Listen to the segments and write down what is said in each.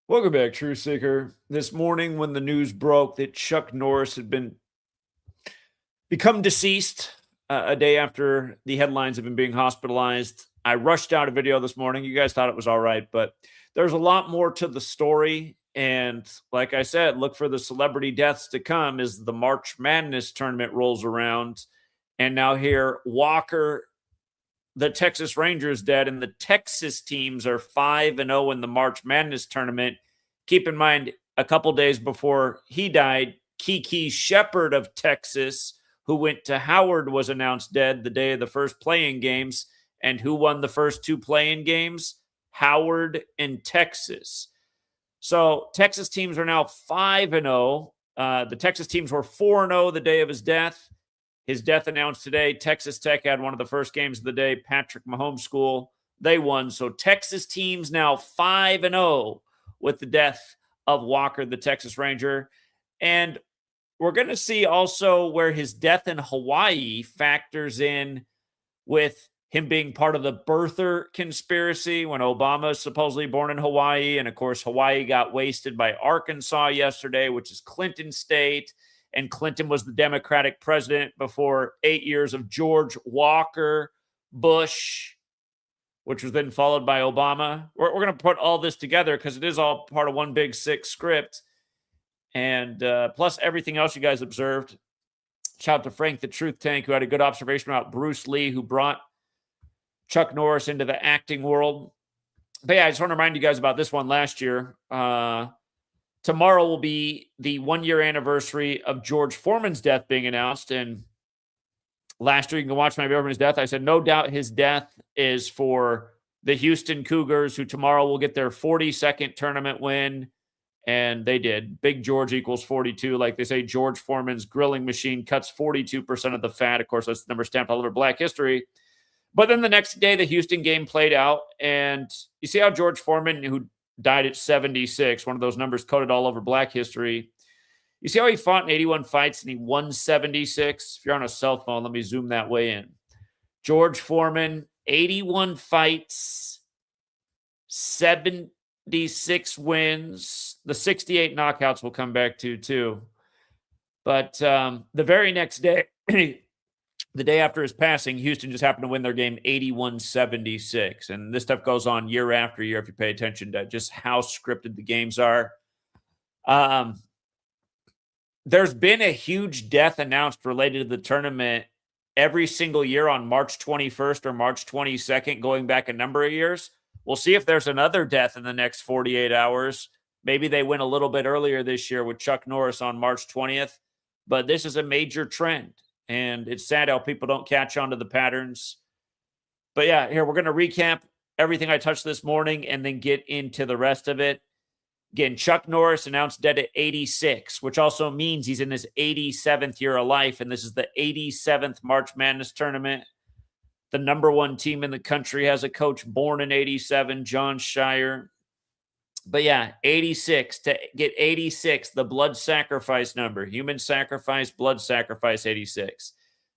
Welcome back, True Seeker. This morning, when the news broke that Chuck Norris had become deceased a day after the headlines of him being hospitalized, I rushed out a video this morning. You guys thought it was all right, but there's a lot more to the story. And like I said, look for the celebrity deaths to come as the March Madness tournament rolls around. And now here, Walker, the Texas Rangers, dead, and the Texas teams are 5-0 in the March Madness tournament. Keep in mind, a couple days before he died, Kiki Shepard of Texas, who went to Howard, was announced dead the day of the first play-in games. And who won the first two play-in games? Howard and Texas. So Texas teams are now 5-0. The Texas teams were 4-0 the day of his death. His death announced today. Texas Tech had one of the first games of the day. Patrick Mahomes School, they won. So Texas teams now 5-0 with the death of Walker, the Texas Ranger. And we're going to see also where his death in Hawaii factors in with him being part of the birther conspiracy when Obama is supposedly born in Hawaii. And of course, Hawaii got wasted by Arkansas yesterday, which is Clinton State. And Clinton was the Democratic president before 8 years of George Walker Bush, which was then followed by Obama. We're going to put all this together because it is all part of one big sick script. And plus everything else you guys observed. Shout out to Frank the Truth Tank, who had a good observation about Bruce Lee, who brought Chuck Norris into the acting world. But yeah, I just want to remind you guys about this one last year. Tomorrow will be the 1-year anniversary of George Foreman's death being announced. And last year, you can watch my video from his death. I said, no doubt his death is for the Houston Cougars, who tomorrow will get their 42nd tournament win. And they did. Big George equals 42. Like they say, George Foreman's grilling machine cuts 42% of the fat. Of course, that's the number stamped all over Black history. But then the next day, the Houston game played out. And you see how George Foreman, who died at 76, one of those numbers coded all over Black history. You see how he fought in 81 fights and he won 76? If you're on a cell phone, let me zoom that way in. George Foreman, 81 fights, 76 wins. The 68 knockouts will come back to, too. But the very next day, the day after his passing, Houston just happened to win their game 81-76. And this stuff goes on year after year if you pay attention to just how scripted the games are. There's been a huge death announced related to the tournament every single year on March 21st or March 22nd, going back a number of years. We'll see if there's another death in the next 48 hours. Maybe they win a little bit earlier this year with Chuck Norris on March 20th. But this is a major trend. And it's sad how people don't catch on to the patterns. But yeah, here, we're going to recap everything I touched this morning and then get into the rest of it. Again, Chuck Norris announced dead at 86, which also means he's in his 87th year of life. And this is the 87th March Madness tournament. The number one team in the country has a coach born in 87, John Shire. But yeah, 86, to get 86, the blood sacrifice number, human sacrifice, blood sacrifice, 86.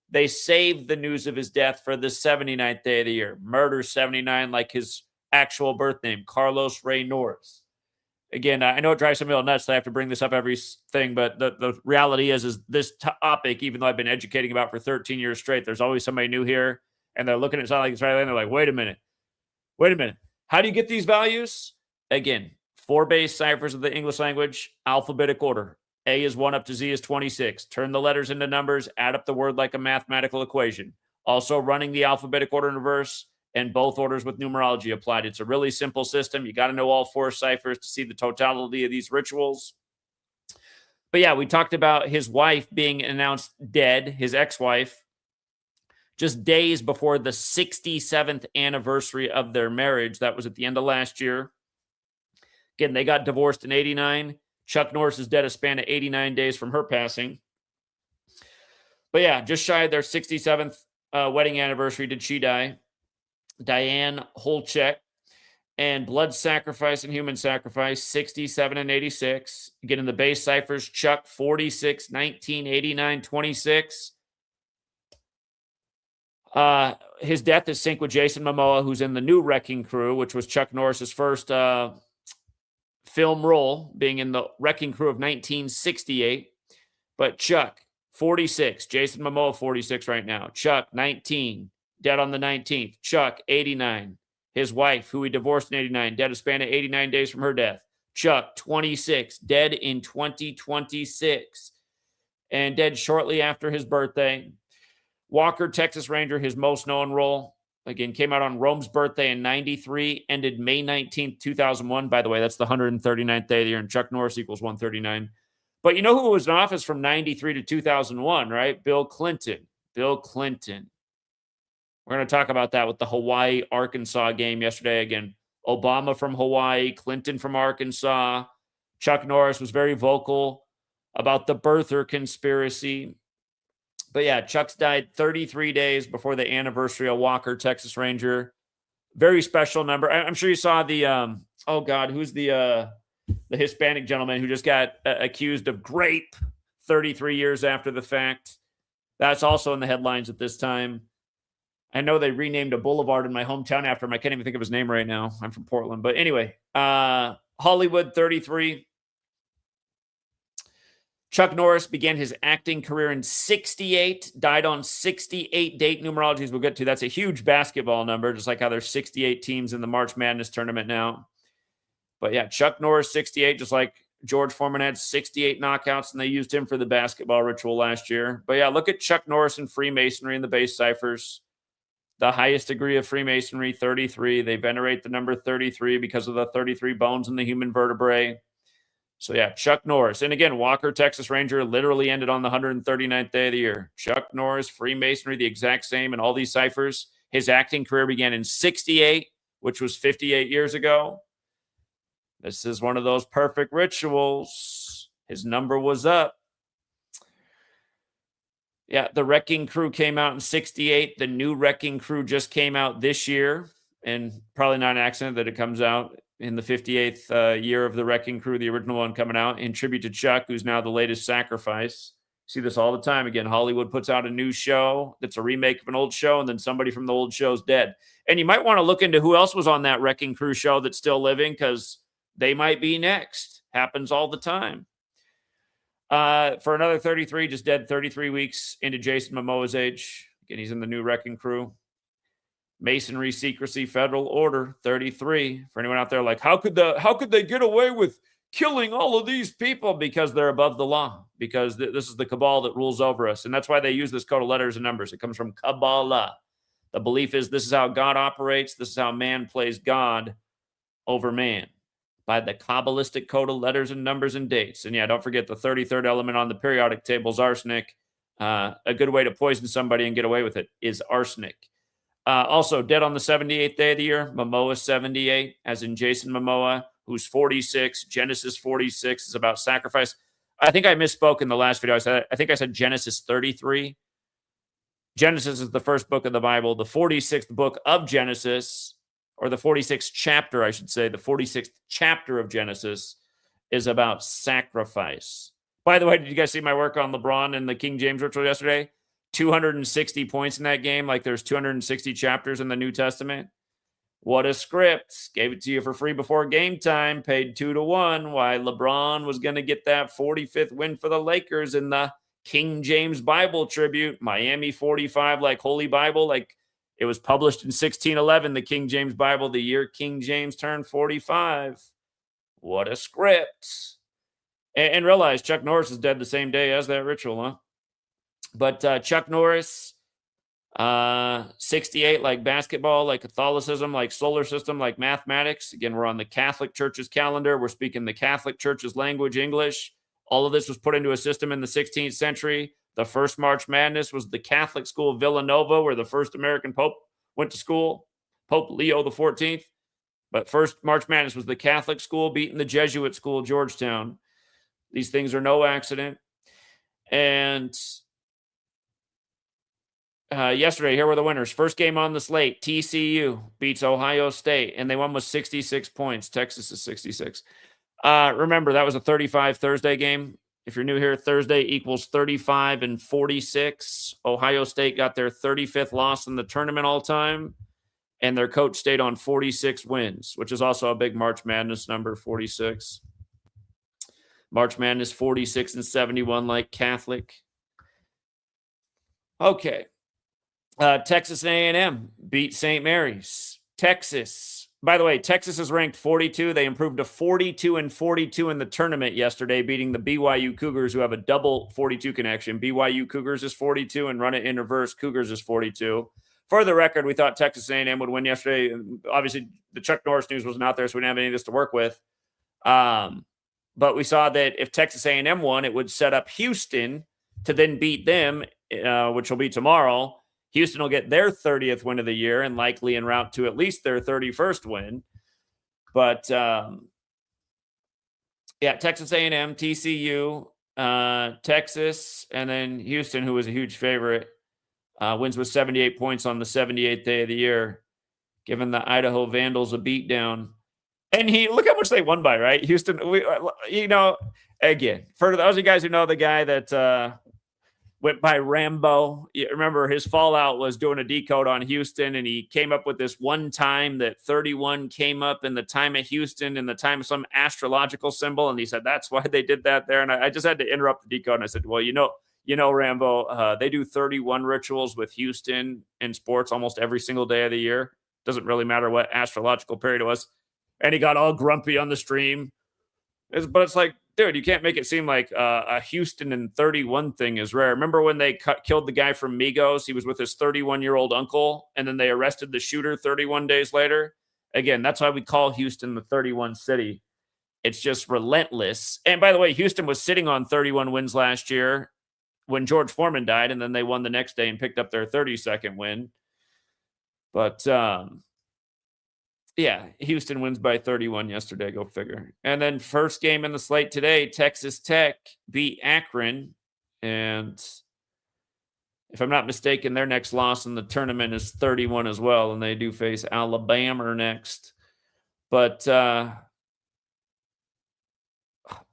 They saved the news of his death for the 79th day of the year. Murder 79, like his actual birth name, Carlos Ray Norris. Again, I know it drives some people nuts that I have to bring this up every thing, but the reality is this topic, even though I've been educating about for 13 years straight, there's always somebody new here, and they're looking at something like it's right, and they're like, wait a minute. How do you get these values? Again, 4 base ciphers of the English language, alphabetic order. A is 1 up to Z is 26. Turn the letters into numbers, add up the word like a mathematical equation. Also running the alphabetic order in reverse, and both orders with numerology applied. It's a really simple system. You got to know all 4 ciphers to see the totality of these rituals. But yeah, we talked about his wife being announced dead, his ex-wife, just days before the 67th anniversary of their marriage. That was at the end of last year. Again, they got divorced in 89. Chuck Norris is dead a span of 89 days from her passing. But yeah, just shy of their 67th wedding anniversary did she die. Diane Holchek. And blood sacrifice and human sacrifice, 67 and 86. Again, in the base ciphers, Chuck, 46, 19, 89, 26. His death is synced with Jason Momoa, who's in the new Wrecking Crew, which was Chuck Norris's first film roll, being in the wrecking crew of 1968. But Chuck, 46. Jason Momoa, 46 right now. Chuck, 19. Dead on the 19th. Chuck, 89. His wife, who he divorced in 89, dead a span of 89 days from her death. Chuck, 26. Dead in 2026. And dead shortly after his birthday. Walker, Texas Ranger, his most known role. Again, came out on Rome's birthday in 93, ended May 19th, 2001. By the way, that's the 139th day of the year, and Chuck Norris equals 139. But you know who was in office from 93 to 2001, right? Bill Clinton. Bill Clinton. We're going to talk about that with the Hawaii-Arkansas game yesterday. Again, Obama from Hawaii, Clinton from Arkansas. Chuck Norris was very vocal about the birther conspiracy. But yeah, Chuck's died 33 days before the anniversary of Walker, Texas Ranger. Very special number. I'm sure you saw the, who's the Hispanic gentleman who just got accused of grape 33 years after the fact. That's also in the headlines at this time. I know they renamed a boulevard in my hometown after him. I can't even think of his name right now. I'm from Portland. But anyway, Hollywood 33. Chuck Norris began his acting career in 68, died on 68 date numerologies we'll get to. That's a huge basketball number, just like how there's 68 teams in the March Madness tournament now. But yeah, Chuck Norris, 68, just like George Foreman had 68 knockouts, and they used him for the basketball ritual last year. But yeah, look at Chuck Norris and Freemasonry in the base ciphers. The highest degree of Freemasonry, 33. They venerate the number 33 because of the 33 bones in the human vertebrae. So yeah, Chuck Norris. And again, Walker, Texas Ranger literally ended on the 139th day of the year. Chuck Norris, Freemasonry, the exact same in all these ciphers. His acting career began in 68, which was 58 years ago. This is one of those perfect rituals. His number was up. Yeah, the Wrecking Crew came out in 68. The new Wrecking Crew just came out this year. And probably not an accident that it comes out in the 58th year of the Wrecking Crew, the original one coming out, in tribute to Chuck, who's now the latest sacrifice. See this all the time. Again, Hollywood puts out a new show that's a remake of an old show, and then somebody from the old show's dead. And you might want to look into who else was on that Wrecking Crew show that's still living, because they might be next. Happens all the time. For another 33, just dead 33 weeks into Jason Momoa's age. Again, he's in the new Wrecking Crew. Masonry secrecy federal order 33. For anyone out there like, how could they get away with killing all of these people? Because they're above the law. Because this is the cabal that rules over us. And that's why they use this code of letters and numbers. It comes from Kabbalah. The belief is this is how God operates. This is how man plays God over man. By the Kabbalistic code of letters and numbers and dates. And yeah, don't forget the 33rd element on the periodic table is arsenic. A good way to poison somebody and get away with it is arsenic. Also, dead on the 78th day of the year, Momoa 78, as in Jason Momoa, who's 46. Genesis 46 is about sacrifice. I think I misspoke in the last video. I think I said Genesis 33. Genesis is the first book of the Bible. The 46th book of Genesis, or the 46th chapter, I should say, the 46th chapter of Genesis is about sacrifice. By the way, did you guys see my work on LeBron and the King James ritual yesterday? 260 points in that game, like there's 260 chapters in the New Testament. What a script. Gave it to you for free before game time, paid 2-1. Why LeBron was going to get that 45th win for the Lakers in the King James Bible tribute. Miami 45, like Holy Bible, like it was published in 1611, the King James Bible, the year King James turned 45. What a script. And realize Chuck Norris is dead the same day as that ritual, huh? But Chuck Norris, 68, like basketball, like Catholicism, like solar system, like mathematics. Again, we're on the Catholic Church's calendar. We're speaking the Catholic Church's language, English. All of this was put into a system in the 16th century. The first March Madness was the Catholic school of Villanova, where the first American pope went to school, Pope Leo XIV. But first March Madness was the Catholic school beating the Jesuit school, Georgetown. These things are no accident. And yesterday, here were the winners. First game on the slate, TCU beats Ohio State, and they won with 66 points. Texas is 66. Remember, that was a 35 Thursday game. If you're new here, Thursday equals 35 and 46. Ohio State got their 35th loss in the tournament all time. and their coach stayed on 46 wins, which is also a big March Madness number, 46. March Madness 46 and 71 like Catholic. Okay. Texas A&M beat St. Mary's. Texas. By the way, Texas is ranked 42. They improved to 42 and 42 in the tournament yesterday, beating the BYU Cougars, who have a double 42 connection. BYU Cougars is 42, and run it in reverse, Cougars is 42. For the record, we thought Texas A&M would win yesterday. Obviously, the Chuck Norris news wasn't out there, so we didn't have any of this to work with. But we saw that if Texas A&M won, it would set up Houston to then beat them, which will be tomorrow. Houston will get their 30th win of the year and likely en route to at least their 31st win. But, yeah, Texas A&M, TCU, Texas, and then Houston, who was a huge favorite, wins with 78 points on the 78th day of the year, giving the Idaho Vandals a beatdown. And look how much they won by, right? Houston, again, for those of you guys who know the guy that went by Rambo, you remember his fallout was doing a decode on Houston, and he came up with this one time that 31 came up in the time of Houston in the time of some astrological symbol, and he said that's why they did that there. And I just had to interrupt the decode, and I said, well, Rambo, they do 31 rituals with Houston in sports almost every single day of the year. Doesn't really matter what astrological period it was. And he got all grumpy on the stream. But it's like, dude, you can't make it seem like a Houston and 31 thing is rare. Remember when they killed the guy from Migos? He was with his 31-year-old uncle, and then they arrested the shooter 31 days later. Again, that's why we call Houston the 31 city. It's just relentless. And by the way, Houston was sitting on 31 wins last year when George Foreman died, and then they won the next day and picked up their 32nd win. But, yeah, Houston wins by 31 yesterday. Go figure. And then first game in the slate today, Texas Tech beat Akron. And if I'm not mistaken, their next loss in the tournament is 31 as well. And they do face Alabama next. But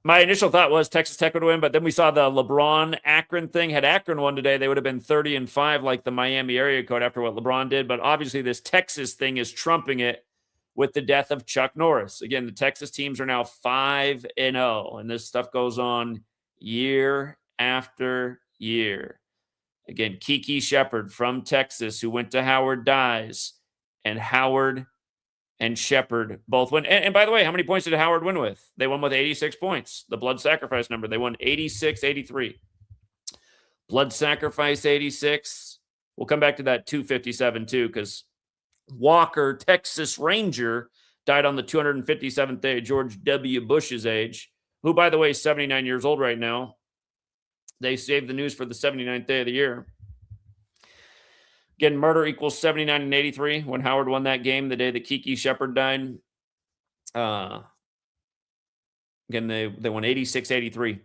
my initial thought was Texas Tech would win, but then we saw the LeBron Akron thing. Had Akron won today, they would have been 30-5 like the Miami area code after what LeBron did. But obviously this Texas thing is trumping it with the death of Chuck Norris. Again, the Texas teams are now 5-0, and this stuff goes on year after year. Again, Kiki Shepard from Texas, who went to Howard, dies, and Howard and Shepard both win. And by the way, how many points did Howard win with? They won with 86 points. The blood sacrifice number, they won 86-83. Blood sacrifice 86. We'll come back to that 257 too, because Walker, Texas Ranger, died on the 257th day of George W. Bush's age, who, by the way, is 79 years old right now. They saved the news for the 79th day of the year. Again, murder equals 79 and 83 when Howard won that game the day that Kiki Shepard died. Again, they won 86-83.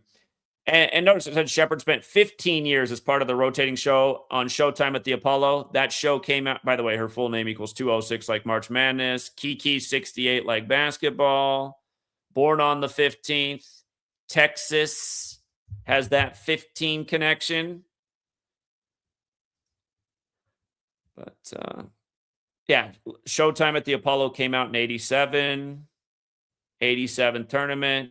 And notice it said Shepard spent 15 years as part of the rotating show on Showtime at the Apollo. That show came out, by the way, her full name equals 206 like March Madness. Kiki 68 like basketball. Born on the 15th. Texas has that 15 connection. But, yeah, Showtime at the Apollo came out in 87. 87 tournament.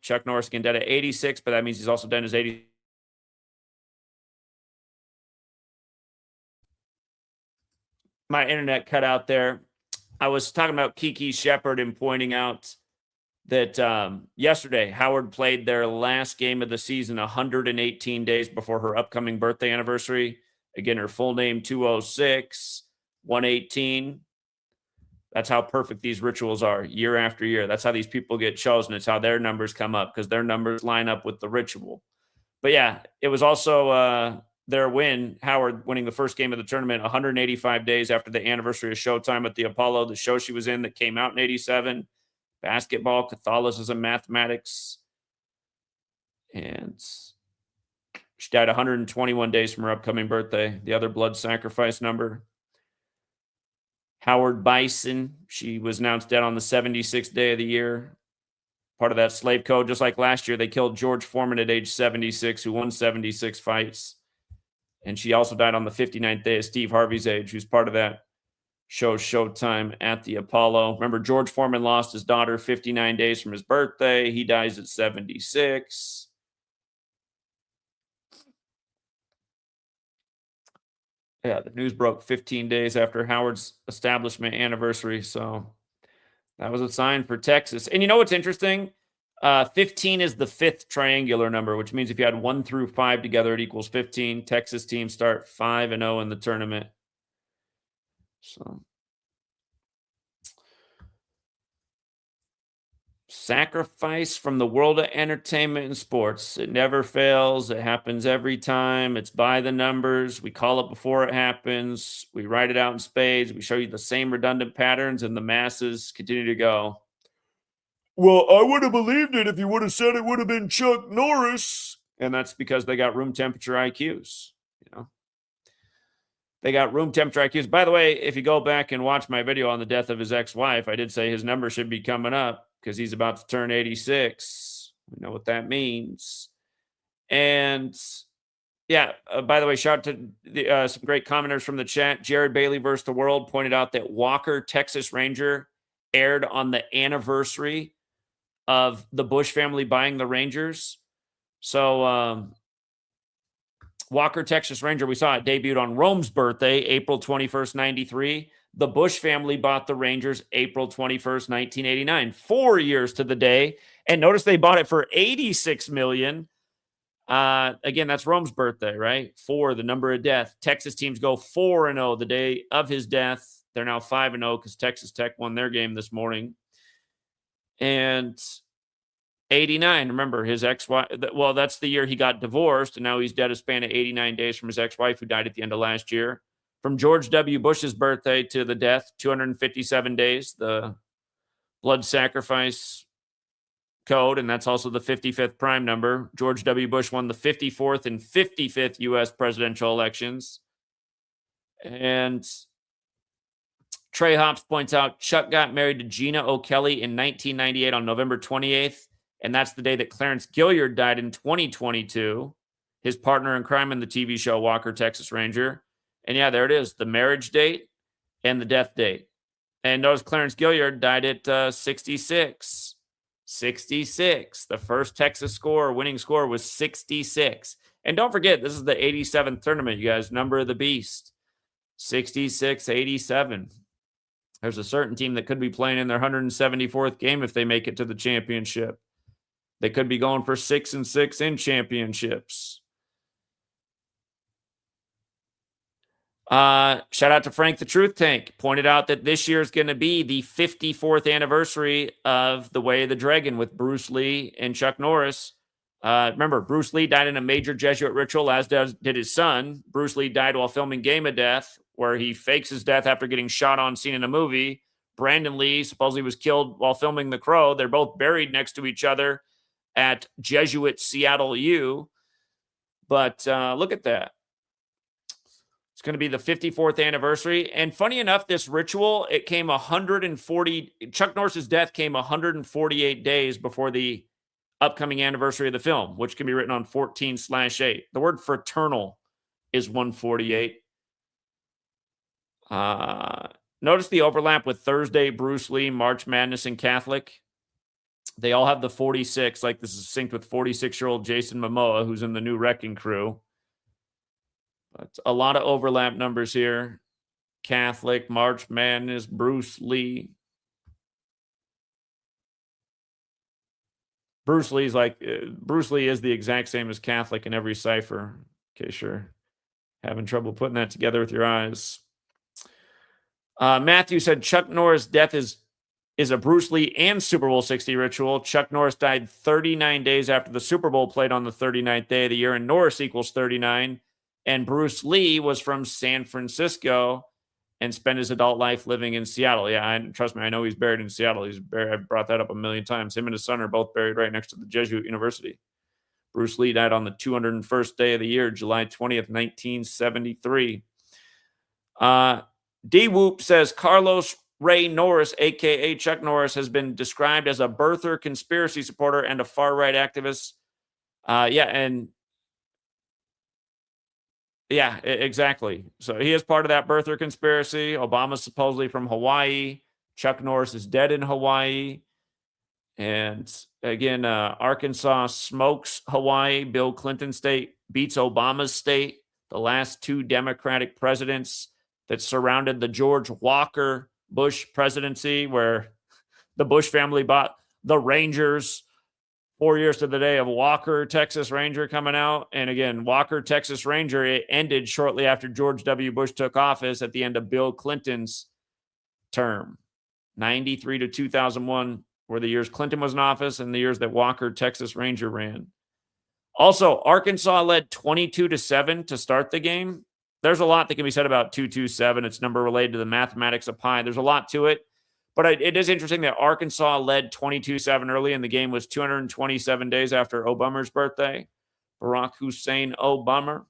Chuck Norris again dead at 86, but that means he's also done his 80. My internet cut out there. I was talking about Kiki Shepard and pointing out that yesterday Howard played their last game of the season 118 days before her upcoming birthday anniversary. Again, her full name 206, 118. That's how perfect these rituals are year after year. That's how these people get chosen. It's how their numbers come up because their numbers line up with the ritual. But yeah, it was also their win, Howard winning the first game of the tournament 185 days after the anniversary of Showtime at the Apollo, the show she was in that came out in 87. Basketball, Catholicism, mathematics. And She died 121 days from her upcoming birthday. The other blood sacrifice number. Howard Bison. She was announced dead on the 76th day of the year. Part of that slave code. Just like last year, they killed George Foreman at age 76, who won 76 fights. And she also died on the 59th day of Steve Harvey's age, who's part of that show Showtime at the Apollo. Remember, George Foreman lost his daughter 59 days from his birthday. He dies at 76. Yeah, the news broke 15 days after Howard's establishment anniversary. So that was a sign for Texas. And you know what's interesting? 15 is the fifth triangular number, which means if you had 1 through 5 together, it equals 15. Texas teams start 5-0 in the tournament. So, sacrifice from the world of entertainment and sports. It never fails. It happens every time. It's by the numbers. We call it before it happens. We write it out in spades. We show you the same redundant patterns, and the masses continue to go, well, I would have believed it if you would have said it would have been Chuck Norris. And that's because they got room temperature IQs. You know, they got room temperature IQs. By the way, if you go back and watch my video on the death of his ex-wife, I did say his number should be coming up because he's about to turn 86. We know what that means. And yeah, by the way, shout out to some great commenters from the chat. Jared Bailey versus the World pointed out that Walker, Texas Ranger, aired on the anniversary of the Bush family buying the Rangers. So Walker, Texas Ranger, we saw it debuted on Rome's birthday, April 21st, 93. The Bush family bought the Rangers April 21st, 1989. 4 years to the day. And notice they bought it for $86 million. Again, that's Rome's birthday, right? 4, the number of death. Texas teams go 4-0 the day of his death. They're now 5-0 because Texas Tech won their game this morning. And 89, remember his ex-wife, well, that's the year he got divorced, and now he's dead a span of 89 days from his ex-wife who died at the end of last year. From George W. Bush's birthday to the death, 257 days, the blood sacrifice code, and that's also the 55th prime number. George W. Bush won the 54th and 55th U.S. presidential elections. And Trey Hops points out Chuck got married to Gina O'Kelly in 1998 on November 28th, and that's the day that Clarence Gilliard died in 2022, his partner in crime in the TV show Walker, Texas Ranger. And yeah, there it is, the marriage date and the death date. And notice Clarence Gilliard died at 66. 66. The first Texas winning score was 66. And don't forget, this is the 87th tournament, you guys. Number of the beast. 66, 87. There's a certain team that could be playing in their 174th game if they make it to the championship. They could be going for 6-6 in championships. Shout out to Frank the Truth Tank. Pointed out that this year is going to be the 54th anniversary of The Way of the Dragon with Bruce Lee and Chuck Norris. Remember, Bruce Lee died in a major Jesuit ritual, as did his son. Bruce Lee died while filming Game of Death, where he fakes his death after getting shot on scene in a movie. Brandon Lee supposedly was killed while filming The Crow. They're both buried next to each other at Jesuit Seattle U. But look at that. It's going to be the 54th anniversary. And funny enough, this ritual, it came Chuck Norris's death came 148 days before the upcoming anniversary of the film, which can be written on 14/8. The word fraternal is 148. Notice the overlap with Thursday, Bruce Lee, March Madness, and Catholic. They all have the 46, like this is synced with 46-year-old Jason Momoa, who's in the new Wrecking Crew. But a lot of overlap numbers here. Catholic, March Madness, Bruce Lee. Bruce Lee is the exact same as Catholic in every cipher, in case you're having trouble putting that together with your eyes. Matthew said Chuck Norris' death is a Bruce Lee and Super Bowl 60 ritual. Chuck Norris died 39 days after the Super Bowl played on the 39th day of the year, and Norris equals 39. And Bruce Lee was from San Francisco and spent his adult life living in Seattle. Yeah, trust me, I know he's buried in Seattle. I've brought that up a million times. Him and his son are both buried right next to the Jesuit University. Bruce Lee died on the 201st day of the year, July 20th, 1973. D-Whoop says Carlos Ray Norris, a.k.a. Chuck Norris, has been described as a birther conspiracy supporter and a far-right activist. Exactly. So he is part of that birther conspiracy. Obama's supposedly from Hawaii. Chuck Norris is dead in Hawaii. And again, Arkansas smokes Hawaii. Bill Clinton state beats Obama's state. The last two Democratic presidents that surrounded the George Walker Bush presidency, where the Bush family bought the Rangers 4 years to the day of Walker, Texas Ranger coming out. And again, Walker, Texas Ranger, it ended shortly after George W. Bush took office at the end of Bill Clinton's term. 93 to 2001 were the years Clinton was in office and the years that Walker, Texas Ranger ran. Also, Arkansas led 22-7 to start the game. There's a lot that can be said about 227. It's number related to the mathematics of pi. There's a lot to it. But it is interesting that Arkansas led 22-7 early, and the game was 227 days after Obama's birthday. Barack Hussein Obama.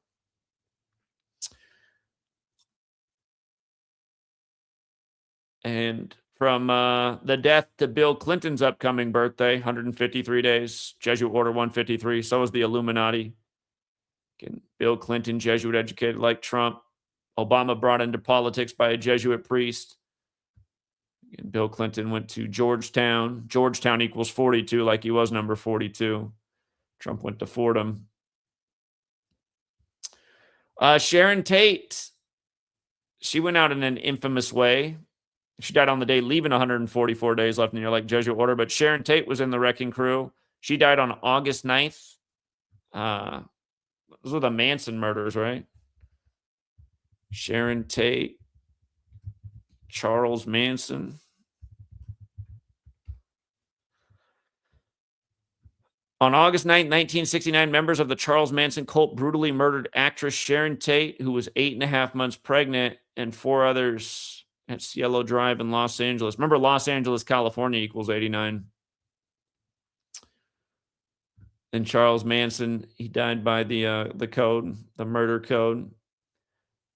And from the death to Bill Clinton's upcoming birthday, 153 days, Jesuit Order 153. So is the Illuminati. Again, Bill Clinton, Jesuit educated like Trump. Obama brought into politics by a Jesuit priest. And Bill Clinton went to Georgetown. Georgetown equals 42, like he was number 42. Trump went to Fordham. Sharon Tate, she went out in an infamous way. She died on the day leaving 144 days left in your like Jesuit order. But Sharon Tate was in the wrecking crew. She died on August 9th. Those were the Manson murders, right? Sharon Tate, Charles Manson. On August 9, 1969, members of the Charles Manson cult brutally murdered actress Sharon Tate, who was 8.5 months pregnant, and 4 others at Cielo Drive in Los Angeles. Remember, Los Angeles, California equals 89. And Charles Manson, he died by the code, the murder code.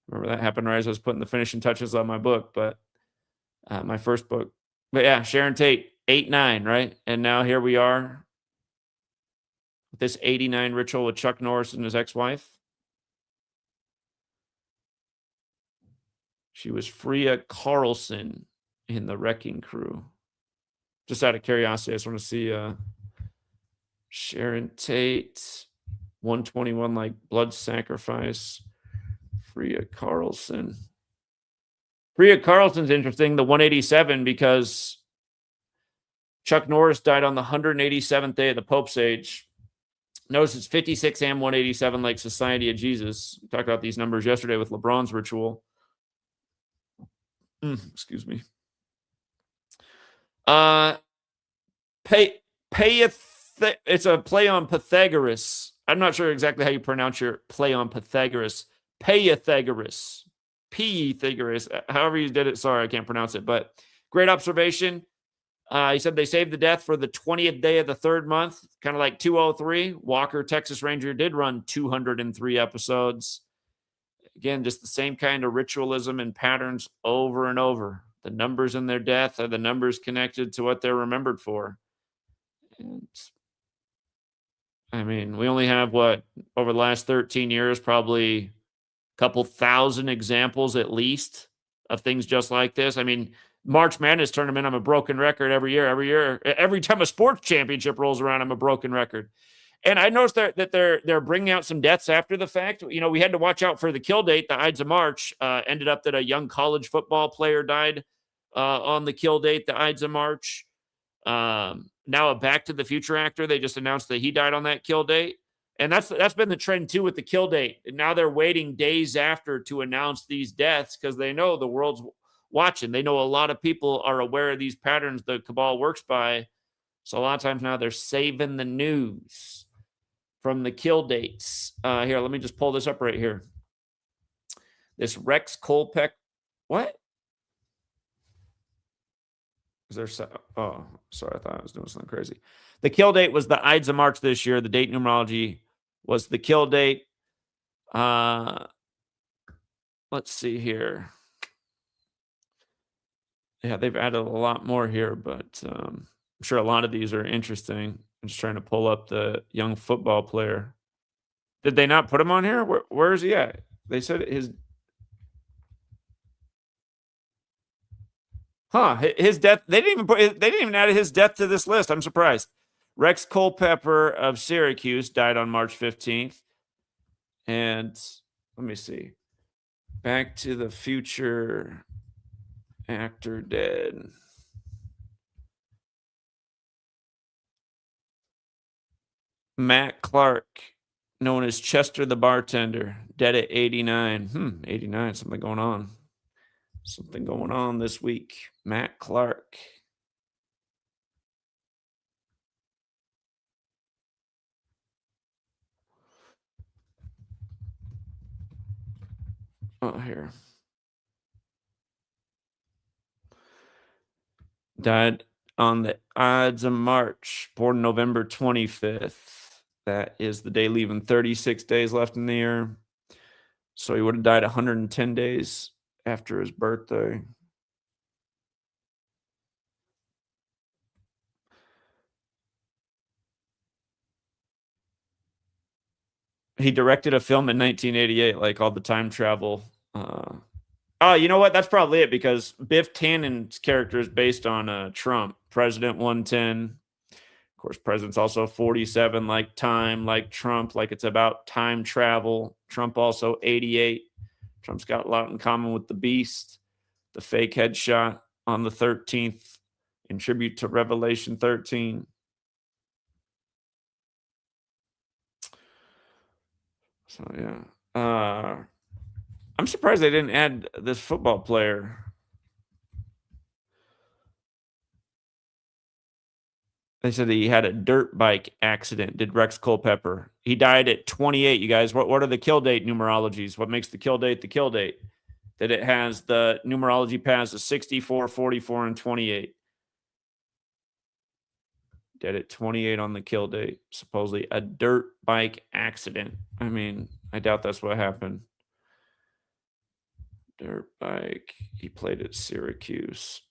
Remember that happened right as I was putting the finishing touches on my book, but my first book. But yeah, Sharon Tate, 8-9, right? And now here we are with this 89 ritual with Chuck Norris and his ex-wife. She was Freya Carlson in the wrecking crew. Just out of curiosity, I just want to see Sharon Tate, 121, like blood sacrifice. Freya Carlson. Freya Carlson's interesting, the 187, because Chuck Norris died on the 187th day of the Pope's age. Notice it's 56 and 187, like Society of Jesus. We talked about these numbers yesterday with LeBron's ritual. Excuse me. It's a play on Pythagoras. I'm not sure exactly how you pronounce your play on Pythagoras. Pythagoras. Pythagoras. However you did it. Sorry, I can't pronounce it. But great observation. He said they saved the death for the 20th day of the 3rd month. Kind of like 203. Walker, Texas Ranger, did run 203 episodes. Again, just the same kind of ritualism and patterns over and over. The numbers in their death are the numbers connected to what they're remembered for. And I mean, we only have over the last 13 years, probably a couple thousand examples at least of things just like this. I mean, March Madness tournament, I'm a broken record every year. Every time a sports championship rolls around, I'm a broken record. And I noticed that they're bringing out some deaths after the fact. You know, we had to watch out for the kill date. The Ides of March ended up that a young college football player died on the kill date, the Ides of March. Now a Back to the Future actor, they just announced that he died on that kill date. And that's been the trend too with the kill date. And now they're waiting days after to announce these deaths because they know the world's watching. They know a lot of people are aware of these patterns the cabal works by. So a lot of times now they're saving the news from the kill dates. Here, let me just pull this up right here. This Rex Colpeck. What? Is there? Oh, sorry. I thought I was doing something crazy. The kill date was the Ides of March this year. The date numerology was the kill date. Let's see here. Yeah, they've added a lot more here, but I'm sure a lot of these are interesting. I'm just trying to pull up the young football player. Did they not put him on here? Where is he at? They said his his death. They didn't even add his death to this list. I'm surprised. Rex Culpepper of Syracuse died on March 15th. And let me see. Back to the Future actor dead. Matt Clark, known as Chester the bartender, dead at 89. 89, something going on. Something going on this week. Matt Clark. Oh, here. Died on the Ides of March, born November 25th. That is the day leaving 36 days left in the year. So he would have died 110 days after his birthday. He directed a film in 1988, like all the time travel. Oh, you know what? That's probably it because Biff Tannen's character is based on Trump, President 110. Of course, President's also 47, like time, like Trump, like it's about time travel. Trump also 88. Trump's got a lot in common with the Beast, the fake headshot on the 13th in tribute to Revelation 13. So, yeah. I'm surprised they didn't add this football player. They said that he had a dirt bike accident, did Rex Culpepper. He died at 28, you guys. What are the kill date numerologies? What makes the kill date the kill date? That it has the numerology pass of 64, 44, and 28. Dead at 28 on the kill date. Supposedly a dirt bike accident. I mean, I doubt that's what happened. Dirt bike. He played at Syracuse.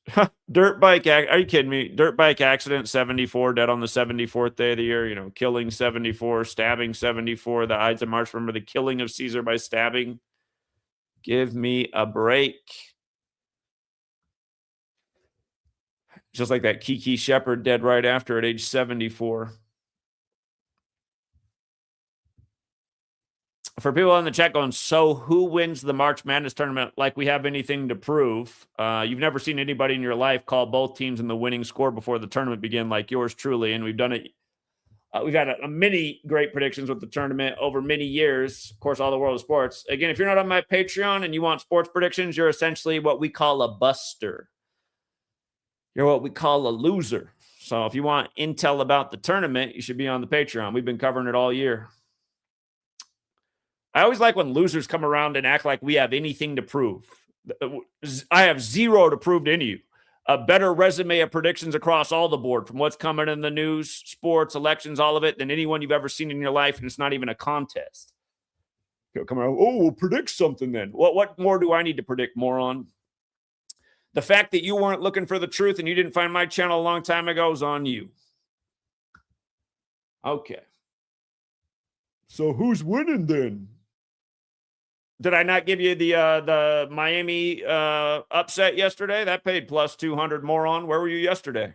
Dirt bike. Are you kidding me? Dirt bike accident, 74, dead on the 74th day of the year. You know, killing 74, stabbing 74. The Ides of March. Remember the killing of Caesar by stabbing? Give me a break. Just like that Kiki Shepard dead right after at age 74. For people in the chat going, so who wins the March Madness tournament like we have anything to prove? You've never seen anybody in your life call both teams in the winning score before the tournament began like yours truly, and we've done it. We've had a many great predictions with the tournament over many years. Of course, all the world of sports. Again, if you're not on my Patreon and you want sports predictions, you're essentially what we call a buster. You're what we call a loser. So if you want intel about the tournament, you should be on the Patreon. We've been covering it all year. I always like when losers come around and act like we have anything to prove. I have zero to prove to any of you. A better resume of predictions across all the board, from what's coming in the news, sports, elections, all of it, than anyone you've ever seen in your life, and it's not even a contest. You'll come around, we'll predict something then. What more do I need to predict, moron? The fact that you weren't looking for the truth and you didn't find my channel a long time ago is on you. Okay. So who's winning then? Did I not give you the Miami upset yesterday? That paid plus 200 more on. Where were you yesterday?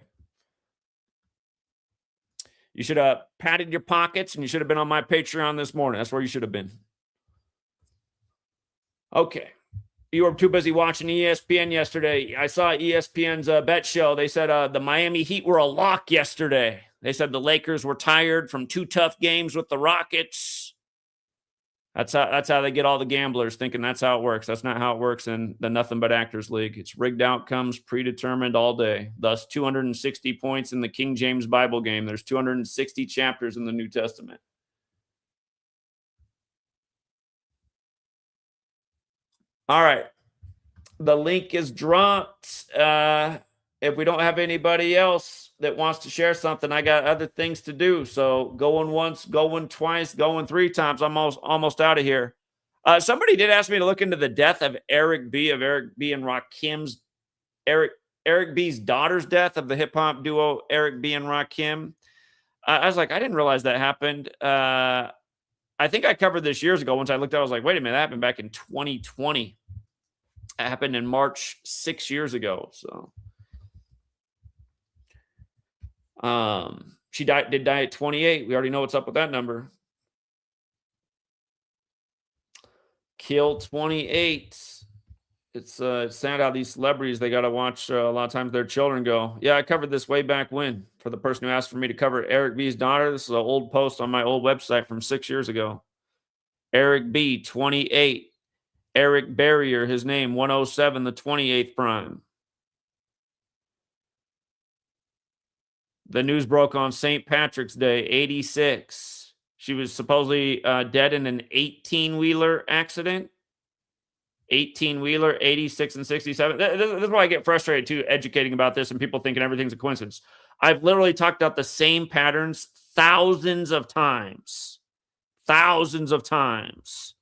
You should have patted your pockets and you should have been on my Patreon this morning. That's where you should have been. Okay. You were too busy watching ESPN yesterday. I saw ESPN's bet show. They said the Miami Heat were a lock yesterday. They said the Lakers were tired from 2 tough games with the Rockets. That's how they get all the gamblers thinking that's how it works. That's not how it works in the Nothing But Actors League. It's rigged outcomes, predetermined all day. Thus, 260 points in the King James Bible game. There's 260 chapters in the New Testament. All right. The link is dropped. if we don't have anybody else that wants to share something, I got other things to do. So going once, going twice, going 3 times. I'm almost out of here. Somebody did ask me to look into the death of Eric B. and Rakim's Eric B's daughter's death, of the hip hop duo Eric B. and Rakim. I was like, I didn't realize that happened. I think I covered this years ago. Once I looked at it, I was like, wait a minute, that happened back in 2020. It happened in March 6 years ago. So she did die at 28. We already know what's up with that number. Kill 28. It's sad how these celebrities, they got to watch a lot of times their children go. Yeah, I covered this way back when. For the person who asked for me to cover Eric B's daughter, this is an old post on my old website from 6 years ago. Eric B, 28. Eric Barrier, his name, 107, the 28th prime. The news broke on St. Patrick's Day, 86. She was supposedly dead in an 18-wheeler accident. 18-wheeler, 86 and 67. This is why I get frustrated, too, educating about this and people thinking everything's a coincidence. I've literally talked about the same patterns thousands of times. Thousands of times.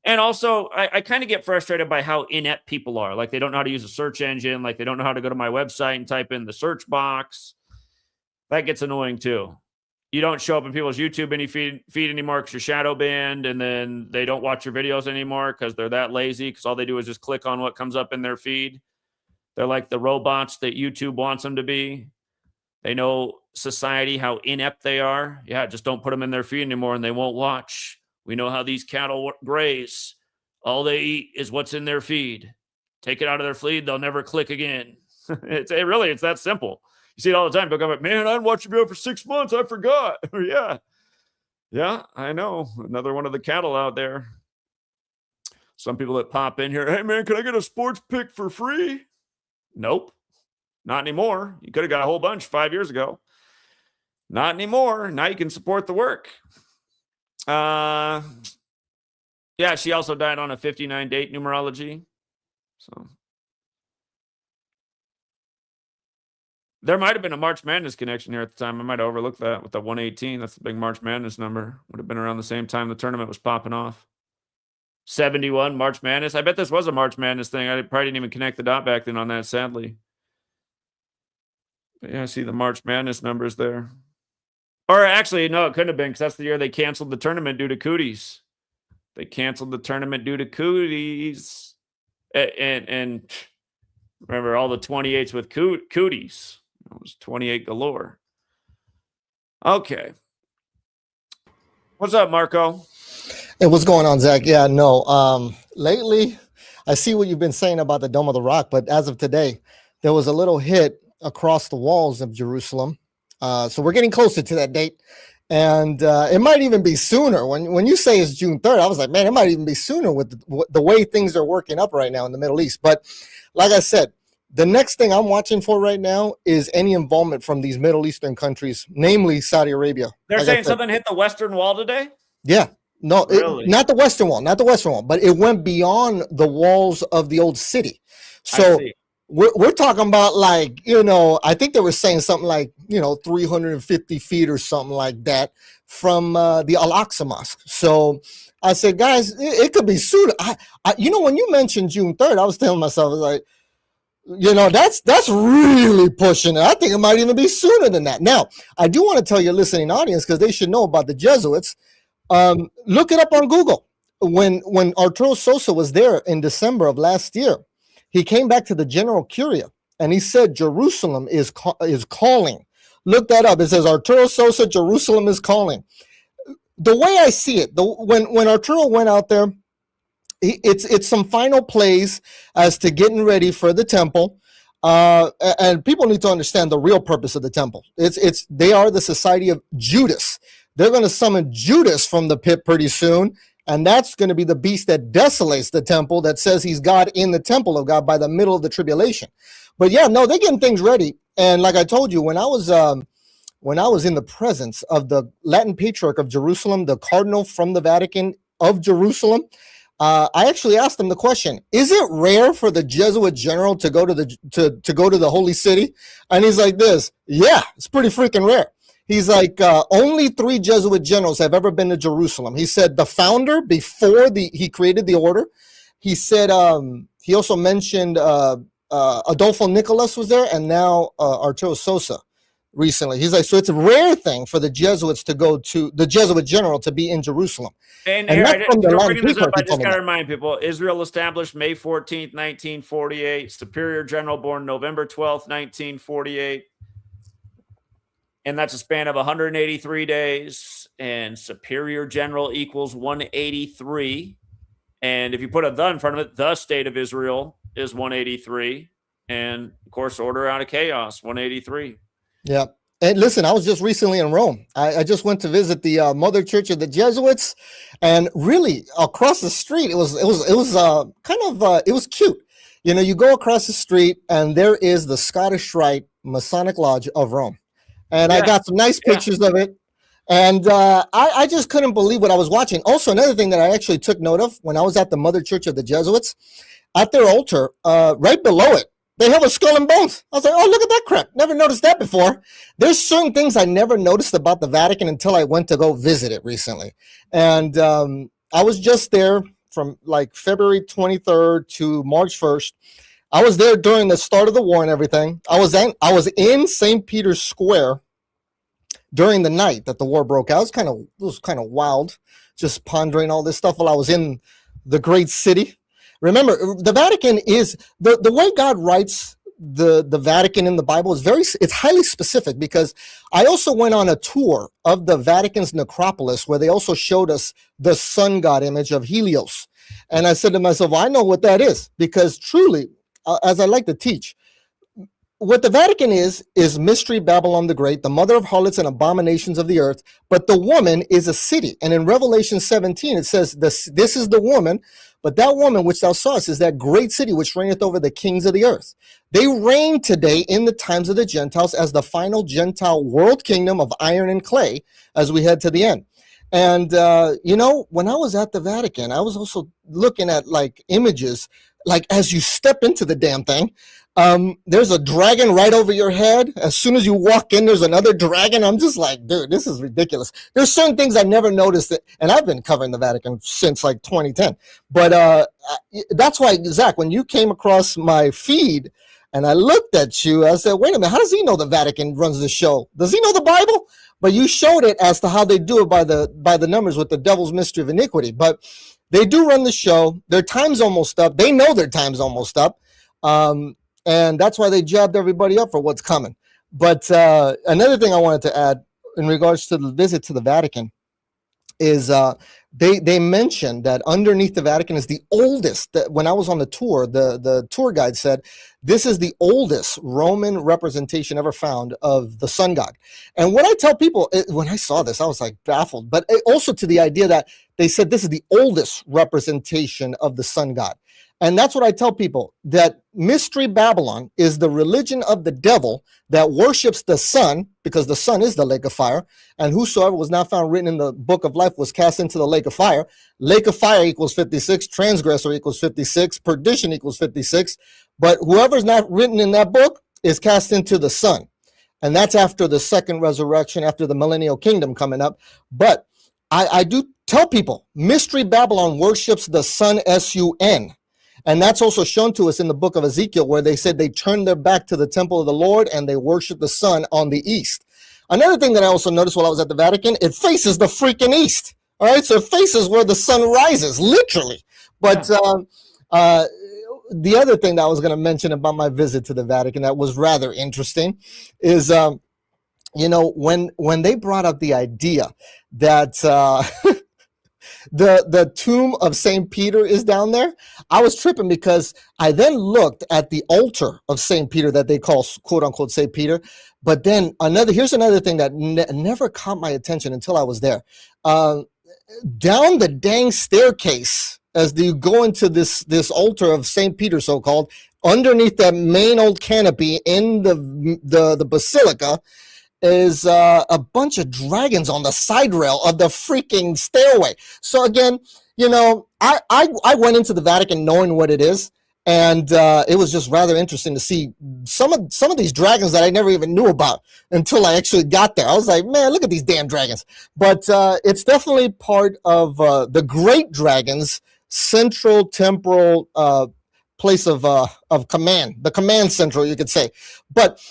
And also, I kind of get frustrated by how inept people are. Like, they don't know how to use a search engine. Like, they don't know how to go to my website and type in the search box. That gets annoying, too. You don't show up in people's YouTube feed anymore because you're shadow banned, and then they don't watch your videos anymore because they're that lazy, because all they do is just click on what comes up in their feed. They're like the robots that YouTube wants them to be. They know society, how inept they are. Yeah, just don't put them in their feed anymore and they won't watch. We know how these cattle graze. All they eat is what's in their feed. Take it out of their feed, they'll never click again. It's that simple. You see it all the time. People come up, man, I didn't watch your video for 6 months. I forgot. Yeah, I know. Another one of the cattle out there. Some people that pop in here, hey, man, can I get a sports pick for free? Nope. Not anymore. You could have got a whole bunch 5 years ago. Not anymore. Now you can support the work. Yeah, she also died on a 59 date numerology. So there might have been a March Madness connection here at the time. I might have overlooked that with the 118. That's the big March Madness number. Would have been around the same time the tournament was popping off. 71 March Madness. I bet this was a March Madness thing. I probably didn't even connect the dot back then on that, sadly. But yeah, I see the March Madness numbers there. Or actually, no, it couldn't have been, because that's the year they canceled the tournament due to cooties. They canceled the tournament due to cooties. And remember all the 28s with cooties. It was 28 galore. Okay. What's up, Marco? Hey, what's going on, Zach? Yeah, no. Lately, I see what you've been saying about the Dome of the Rock, but as of today, there was a little hit across the walls of Jerusalem. So we're getting closer to that date. And it might even be sooner. When you say it's June 3rd, I was like, man, it might even be sooner with the way things are working up right now in the Middle East. But like I said, the next thing I'm watching for right now is any involvement from these Middle Eastern countries, namely Saudi Arabia. They're saying something hit the Western Wall today? Yeah. No, really? Not the Western Wall, but it went beyond the walls of the old city. So we're talking about, like, I think they were saying something like, 350 feet or something like that from the Al-Aqsa Mosque. So I said, guys, it could be sooner. When you mentioned June 3rd, I was telling myself, I was like, that's really pushing it. I think it might even be sooner than that. Now, I do want to tell your listening audience, because they should know about the Jesuits. Look it up on Google. When Arturo Sosa was there in December of last year, he came back to the General Curia and he said Jerusalem is calling. Look that up. It says Arturo Sosa, Jerusalem is calling. The way I see it, when Arturo went out there, it's some final plays as to getting ready for the temple. And people need to understand the real purpose of the temple. They are the Society of Judas. They're going to summon Judas from the pit pretty soon, and that's going to be the beast that desolates the temple, that says he's God in the temple of God by the middle of the tribulation. But yeah, no, they're getting things ready. And like I told you, when I was in the presence of the Latin Patriarch of Jerusalem, the Cardinal from the Vatican of Jerusalem, I actually asked him the question: is it rare for the Jesuit general to go to the holy city? And he's like this: yeah, it's pretty freaking rare. He's like, only 3 Jesuit generals have ever been to Jerusalem. He said the founder, before he created the order. He said, he also mentioned Adolfo Nicolas was there, and now Arturo Sosa recently. He's like, so it's a rare thing for the Jesuits to go to, the Jesuit general to be in Jerusalem. And here, bringing this up, I just got to remind people, Israel established May 14th, 1948. Superior General born November 12th, 1948. And that's a span of 183 days. And Superior General equals 183. And if you put a "the" in front of it, the state of Israel is 183. And, of course, order out of chaos, 183. Yeah. And listen, I was just recently in Rome. I just went to visit the Mother Church of the Jesuits, and really across the street, it was cute. You know, you go across the street and there is the Scottish Rite Masonic Lodge of Rome. And I got some nice pictures of it. And I just couldn't believe what I was watching. Also, another thing that I actually took note of when I was at the Mother Church of the Jesuits, at their altar, right below it, they have a skull and bones. I was like, oh, look at that crap. Never noticed that before. There's certain things I never noticed about the Vatican until I went to go visit it recently. And I was just there from like February 23rd to March 1st. I was there during the start of the war and everything. I was in St. Peter's Square during the night that the war broke out. It was kind of wild, just pondering all this stuff while I was in the great city. Remember, the Vatican is the way God writes the Vatican in the Bible is it's highly specific, because I also went on a tour of the Vatican's necropolis where they also showed us the sun god image of Helios. And I said to myself, well, I know what that is, because truly, as I like to teach, what the Vatican is Mystery Babylon the Great, the mother of harlots and abominations of the earth. But the woman is a city. And in Revelation 17, it says, this is the woman, but that woman which thou sawest is that great city which reigneth over the kings of the earth. They reign today in the times of the Gentiles as the final Gentile world kingdom of iron and clay as we head to the end. And, when I was at the Vatican, I was also looking at like images, like as you step into the damn thing, there's a dragon right over your head. As soon as you walk in, there's another dragon. I'm just like, dude, this is ridiculous. There's certain things I never noticed, and I've been covering the Vatican since like 2010. But that's why, Zach, when you came across my feed and I looked at you, I said, wait a minute, how does he know the Vatican runs the show? Does he know the Bible? But you showed it as to how they do it by the numbers with the devil's mystery of iniquity. But they do run the show. Their time's almost up. They know their time's almost up. And that's why they jabbed everybody up for what's coming. But another thing I wanted to add in regards to the visit to the Vatican is they mentioned that underneath the Vatican is the oldest. When I was on the tour, the tour guide said, this is the oldest Roman representation ever found of the sun god. And what I tell people, when I saw this, I was like baffled. But also to the idea that they said this is the oldest representation of the sun god. And that's what I tell people, that Mystery Babylon is the religion of the devil that worships the sun, because the sun is the lake of fire, and whosoever was not found written in the book of life was cast into the lake of fire. Lake of fire equals 56, transgressor equals 56, perdition equals 56, but whoever's not written in that book is cast into the sun. And that's after the second resurrection, after the millennial kingdom coming up. But I do tell people, Mystery Babylon worships the sun, S-U-N. And that's also shown to us in the book of Ezekiel, where they said they turned their back to the temple of the Lord and they worship the sun on the east. Another thing that I also noticed while I was at the Vatican, it faces the freaking east. All right, so it faces where the sun rises, literally. But the other thing that I was going to mention about my visit to the Vatican that was rather interesting is, when they brought up the idea that the tomb of St. Peter is down there, I was tripping, because I then looked at the altar of St. Peter that they call quote unquote St. Peter. But then here's another thing that never caught my attention until I was there. Down the dang staircase, as you go into this altar of St. Peter, so-called, underneath that main old canopy in the basilica, is a bunch of dragons on the side rail of the freaking stairway. So again, you know, I went into the Vatican knowing what it is, and it was just rather interesting to see some of these dragons that I never even knew about until I actually got there. I was like, man, look at these damn dragons. But it's definitely part of the great dragons' central temporal place of command, the command central, you could say. But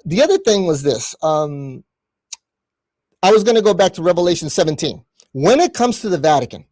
the other thing was this. I was going to go back to Revelation 17. When it comes to the Vatican,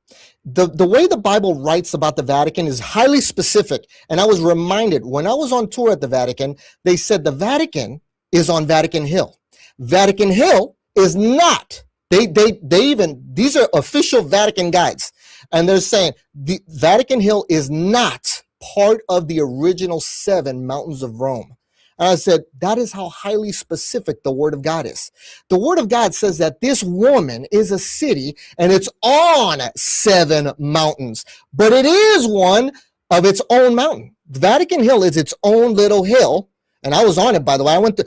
the way the Bible writes about the Vatican is highly specific. And I was reminded when I was on tour at the Vatican, they said the Vatican is on Vatican Hill. Vatican Hill is not. They even, these are official Vatican guides. And they're saying the Vatican Hill is not part of the original 7 mountains of Rome. And I said, that is how highly specific the Word of God is. The Word of God says that this woman is a city and it's on 7 mountains, but it is one of its own mountain. Vatican Hill is its own little hill. And I was on it, by the way. I went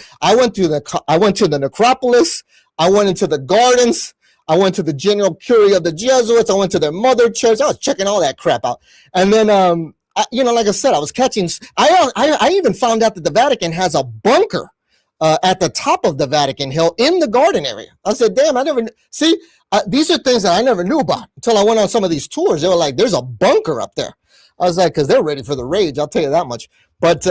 to the necropolis. I went into the gardens. I went to the general curie of the Jesuits. I went to their mother church. I was checking all that crap out. And then, you know, like I said, I was catching. I even found out that the Vatican has a bunker at the top of the Vatican Hill in the garden area. I said, damn, I never see. These are things that I never knew about until I went on some of these tours. They were like, there's a bunker up there. I was like, because they're ready for the rage. I'll tell you that much. But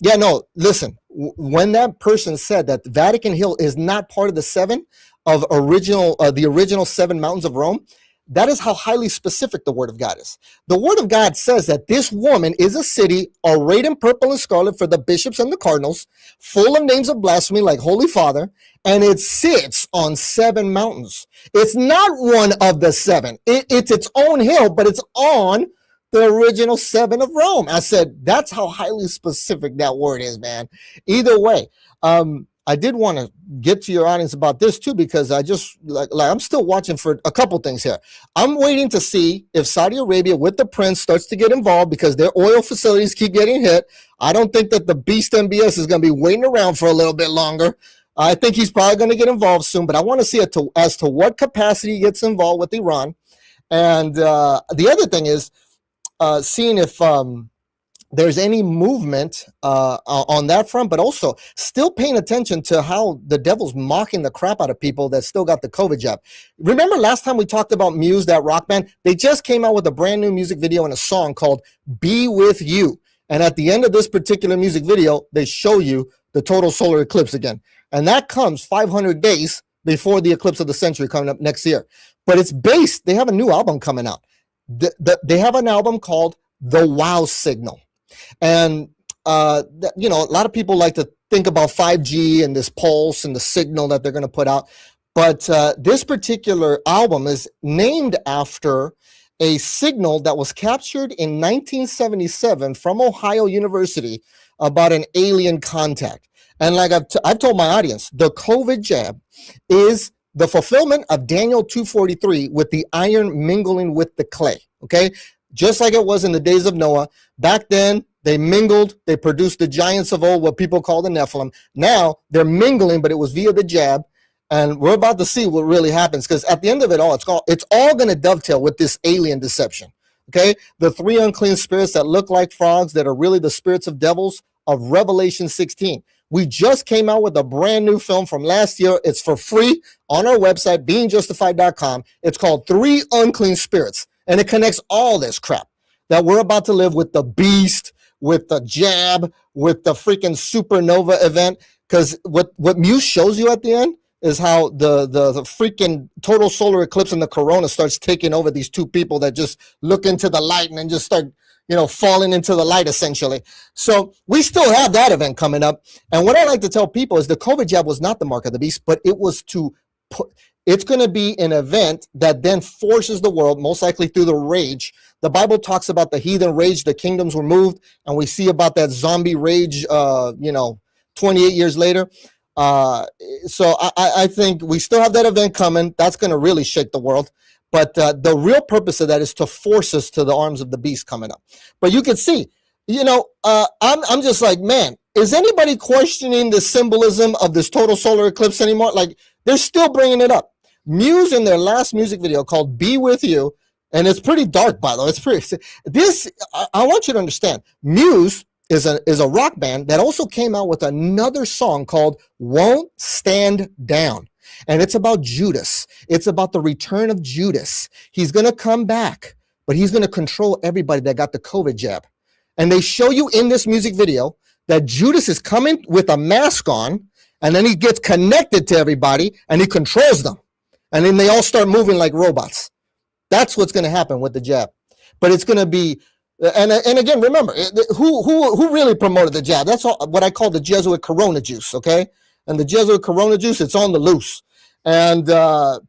yeah, no, listen, when that person said that the Vatican Hill is not part of the 7 of the original 7 mountains of Rome, that is how highly specific the Word of God is. The Word of God says that this woman is a city arrayed in purple and scarlet for the bishops and the cardinals, full of names of blasphemy like Holy Father, and it sits on 7 mountains. It's not one of the 7. It's its own hill, but it's on the original 7 of Rome. I said, that's how highly specific that word is, man. Either way, I did want to get to your audience about this too, because I just like I'm still watching for a couple things here. I'm waiting to see if Saudi Arabia with the prince starts to get involved because their oil facilities keep getting hit. I don't think that the beast MBS is going to be waiting around for a little bit longer. I think he's probably going to get involved soon, but I want to see it as to what capacity he gets involved with Iran. And the other thing is seeing if there's any movement on that front, but also still paying attention to how the devil's mocking the crap out of people that still got the COVID jab. Remember last time we talked about Muse, that rock band? They just came out with a brand new music video and a song called Be With You. And at the end of this particular music video, they show you the total solar eclipse again. And that comes 500 days before the eclipse of the century coming up next year. But it's based, they have a new album coming out. They have an album called The Wow Signal. And, you know, a lot of people like to think about 5G and this pulse and the signal that they're going to put out. But this particular album is named after a signal that was captured in 1977 from Ohio University about an alien contact. And like I've told my audience, the COVID jab is the fulfillment of Daniel 2:43 with the iron mingling with the clay, okay? Just like it was in the days of Noah. Back then, they mingled, they produced the giants of old, what people call the Nephilim. Now, they're mingling, but it was via the jab, and we're about to see what really happens, because at the end of it all, it's all going to dovetail with this alien deception, okay? The 3 unclean spirits that look like frogs that are really the spirits of devils of Revelation 16. We just came out with a brand new film from last year. It's for free on our website, beingjustified.com. It's called 3 Unclean Spirits. And it connects all this crap that we're about to live with the beast, with the jab, with the freaking supernova event. Because what Muse shows you at the end is how the freaking total solar eclipse and the corona starts taking over these 2 people that just look into the light and then just start, you know, falling into the light essentially. So we still have that event coming up. And what I like to tell people is the COVID jab was not the mark of the beast, but it was to put, it's going to be an event that then forces the world, most likely through the rage. The Bible talks about the heathen rage, the kingdoms were moved, and we see about that zombie rage, 28 years later. So I think we still have that event coming. That's going to really shake the world. But the real purpose of that is to force us to the arms of the beast coming up. But you can see, I'm just like, man, is anybody questioning the symbolism of this total solar eclipse anymore? Like, they're still bringing it up. Muse, in their last music video called "Be With You," and it's pretty dark, by the way. It's pretty. This, I want you to understand. Muse is a rock band that also came out with another song called "Won't Stand Down," and it's about Judas. It's about the return of Judas. He's gonna come back, but he's gonna control everybody that got the COVID jab. And they show you in this music video that Judas is coming with a mask on, and then he gets connected to everybody and he controls them. And then they all start moving like robots. That's what's going to happen with the jab. But it's going to be, and again, remember, who really promoted the jab? That's all, what I call the Jesuit Corona juice, okay? And the Jesuit Corona juice, it's on the loose. And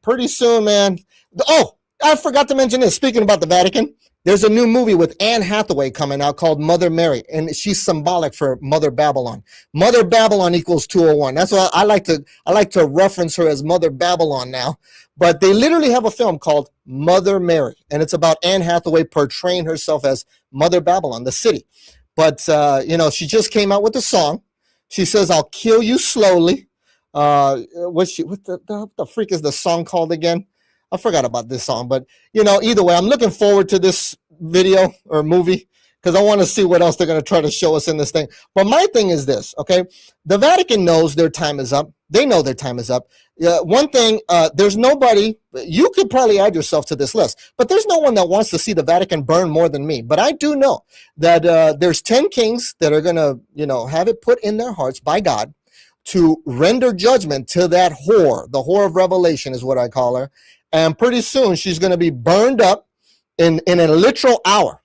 pretty soon, man. Oh, I forgot to mention this. Speaking about the Vatican, there's a new movie with Anne Hathaway coming out called Mother Mary, and she's symbolic for Mother Babylon. Mother Babylon equals 201. That's why I like to reference her as Mother Babylon now. But they literally have a film called Mother Mary, and it's about Anne Hathaway portraying herself as Mother Babylon, the city. But she just came out with a song. She says, "I'll kill you slowly." What the freak is the song called again? I forgot about this song, but either way, I'm looking forward to this video or movie because I want to see what else they're going to try to show us in this thing. But my thing is this, okay? The Vatican knows their time is up. They know their time is up. One thing, there's nobody, you could probably add yourself to this list, but there's no one that wants to see the Vatican burn more than me. But I do know that there's 10 kings that are going to, have it put in their hearts by God to render judgment to that whore. The whore of Revelation is what I call her. And pretty soon she's going to be burned up in a literal hour.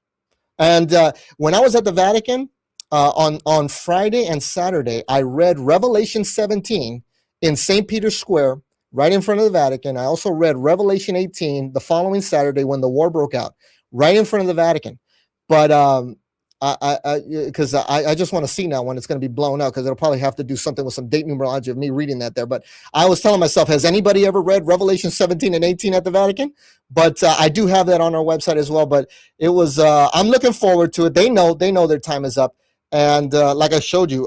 And when I was at the Vatican on Friday and Saturday, I read Revelation 17 in St. Peter's Square, right in front of the Vatican. I also read Revelation 18 the following Saturday when the war broke out, right in front of the Vatican. But I just want to see now when it's going to be blown out, because it'll probably have to do something with some date numerology of me reading that there. But I was telling myself, has anybody ever read Revelation 17 and 18 at the Vatican? But I do have that on our website as well. But it was, I'm looking forward to it. They know their time is up. And like I showed you,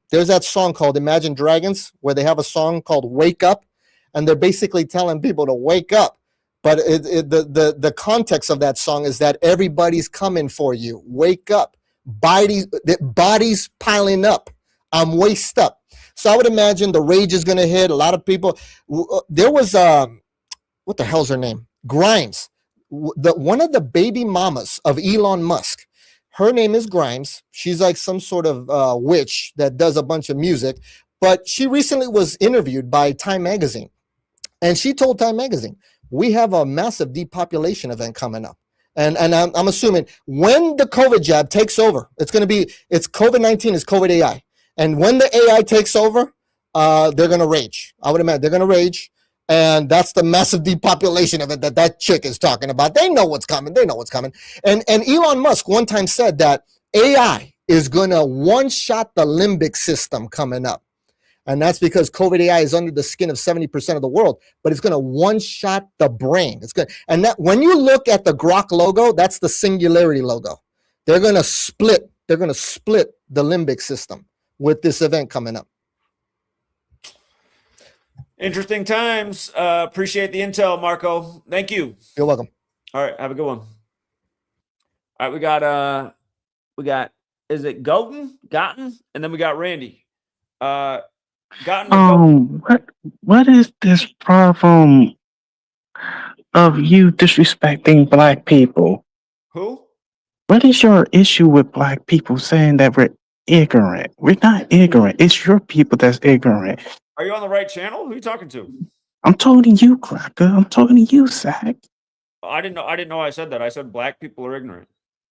there's that song called Imagine Dragons, where they have a song called Wake Up. And they're basically telling people to wake up. But the context of that song is that everybody's coming for you. Wake up. Bodies piling up. I'm waist up. So I would imagine the rage is going to hit a lot of people. There was what the hell's her name? Grimes, one of the baby mamas of Elon Musk. Her name is Grimes. She's like some sort of witch that does a bunch of music. But she recently was interviewed by Time Magazine, and she told Time Magazine, "We have a massive depopulation event coming up." And I'm assuming when the COVID jab takes over, it's COVID-19 is COVID AI. And when the AI takes over, they're going to rage. I would imagine they're going to rage. And that's the massive depopulation of it that chick is talking about. They know what's coming. And Elon Musk one time said that AI is going to one-shot the limbic system coming up. And that's because COVID AI is under the skin of 70% of the world, but it's going to one-shot the brain. It's good. And that when you look at the Grok logo, that's the Singularity logo. They're going to split the limbic system with this event coming up. Interesting times. Appreciate the intel, Marco. Thank you. You're welcome. All right, have a good one. All right, we got is it Gotten, and then we got Randy. What is this problem of you disrespecting black people? Who? What is your issue with black people saying that we're ignorant? We're not ignorant. It's your people that's ignorant. Are you on the right channel? Who are you talking to? I'm talking to you, Cracker. I'm talking to you, Zach. I didn't know I said that. I said black people are ignorant.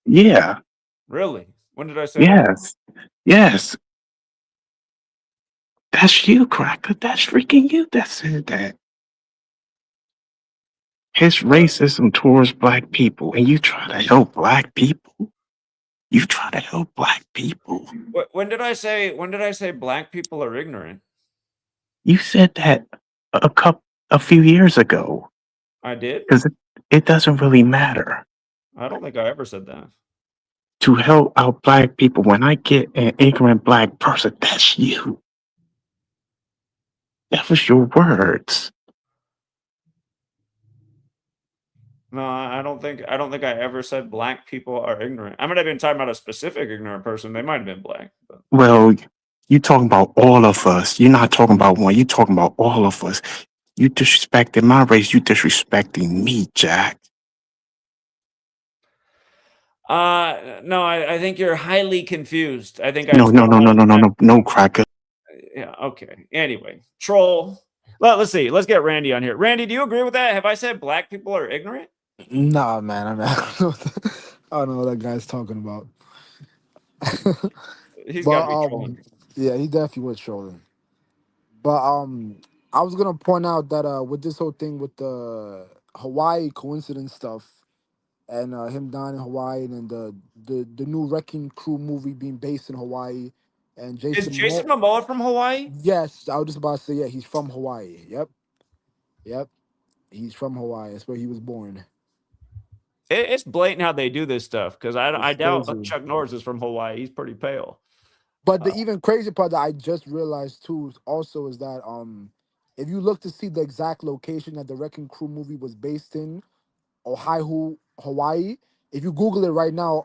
Yeah. Really? When did I say that? Yes. That's you, Cracker. That's freaking you that said that. His racism towards black people, and you try to help black people. When did I say black people are ignorant? You said that a few years ago. I did? Because it doesn't really matter. I don't think I ever said that. to help out black people. When I get an ignorant black person, that's you. That was your words. No, I don't think I ever said black people are ignorant. I might have been talking about a specific ignorant person. They might have been black. But. Well, you talking about all of us. You're not talking about one. You're talking about all of us. You disrespecting my race. You disrespecting me, Jack. No, I think you're highly confused. I think No, cracker. Yeah, okay. Anyway, troll. Let's see. Let's get Randy on here. Randy, do you agree with that? Have I said black people are ignorant? Nah, man. I don't know what that guy's talking about. He's got But to be trolling. yeah, he definitely was trolling. But I was gonna point out that with this whole thing with the Hawaii coincidence stuff and him dying in Hawaii and the new Wrecking Crew movie being based in Hawaii and Is Jason Jason Momoa from Hawaii? Yes, I was just about to say, yeah, he's from Hawaii. Yep. He's from Hawaii. That's where he was born. It's blatant how they do this stuff because I It's doubt crazy. Chuck Norris is from Hawaii. He's pretty pale. But the even crazy part that I just realized too is that if you look to see the exact location that the Wrecking Crew movie was based in, Oahu, Hawaii. If you Google it right now,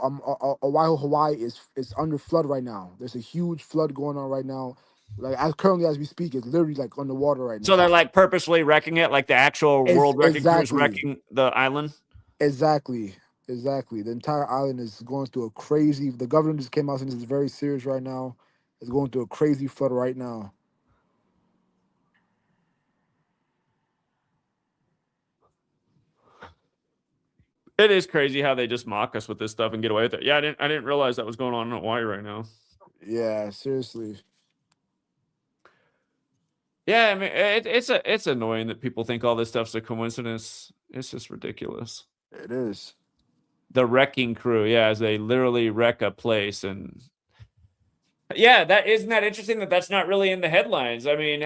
Oahu, Hawaii is under flood right now. There's a huge flood going on right now. Like currently as we speak, it's literally like underwater right now. So they're like purposely wrecking it, like the actual world wrecking crew is Exactly. wrecking the island. Exactly. The entire island is going through a crazy. The government just came out saying this is very serious right now. It's going through a crazy flood right now. It is crazy how they just mock us with this stuff and get away with it. Yeah, I didn't realize that was going on in Hawaii right now. Yeah, seriously. Yeah, I mean it's annoying that people think all this stuff's a coincidence. It's just ridiculous. It is. The wrecking crew, yeah, as they literally wreck a place. And yeah, that isn't that interesting that that's not really in the headlines. I mean,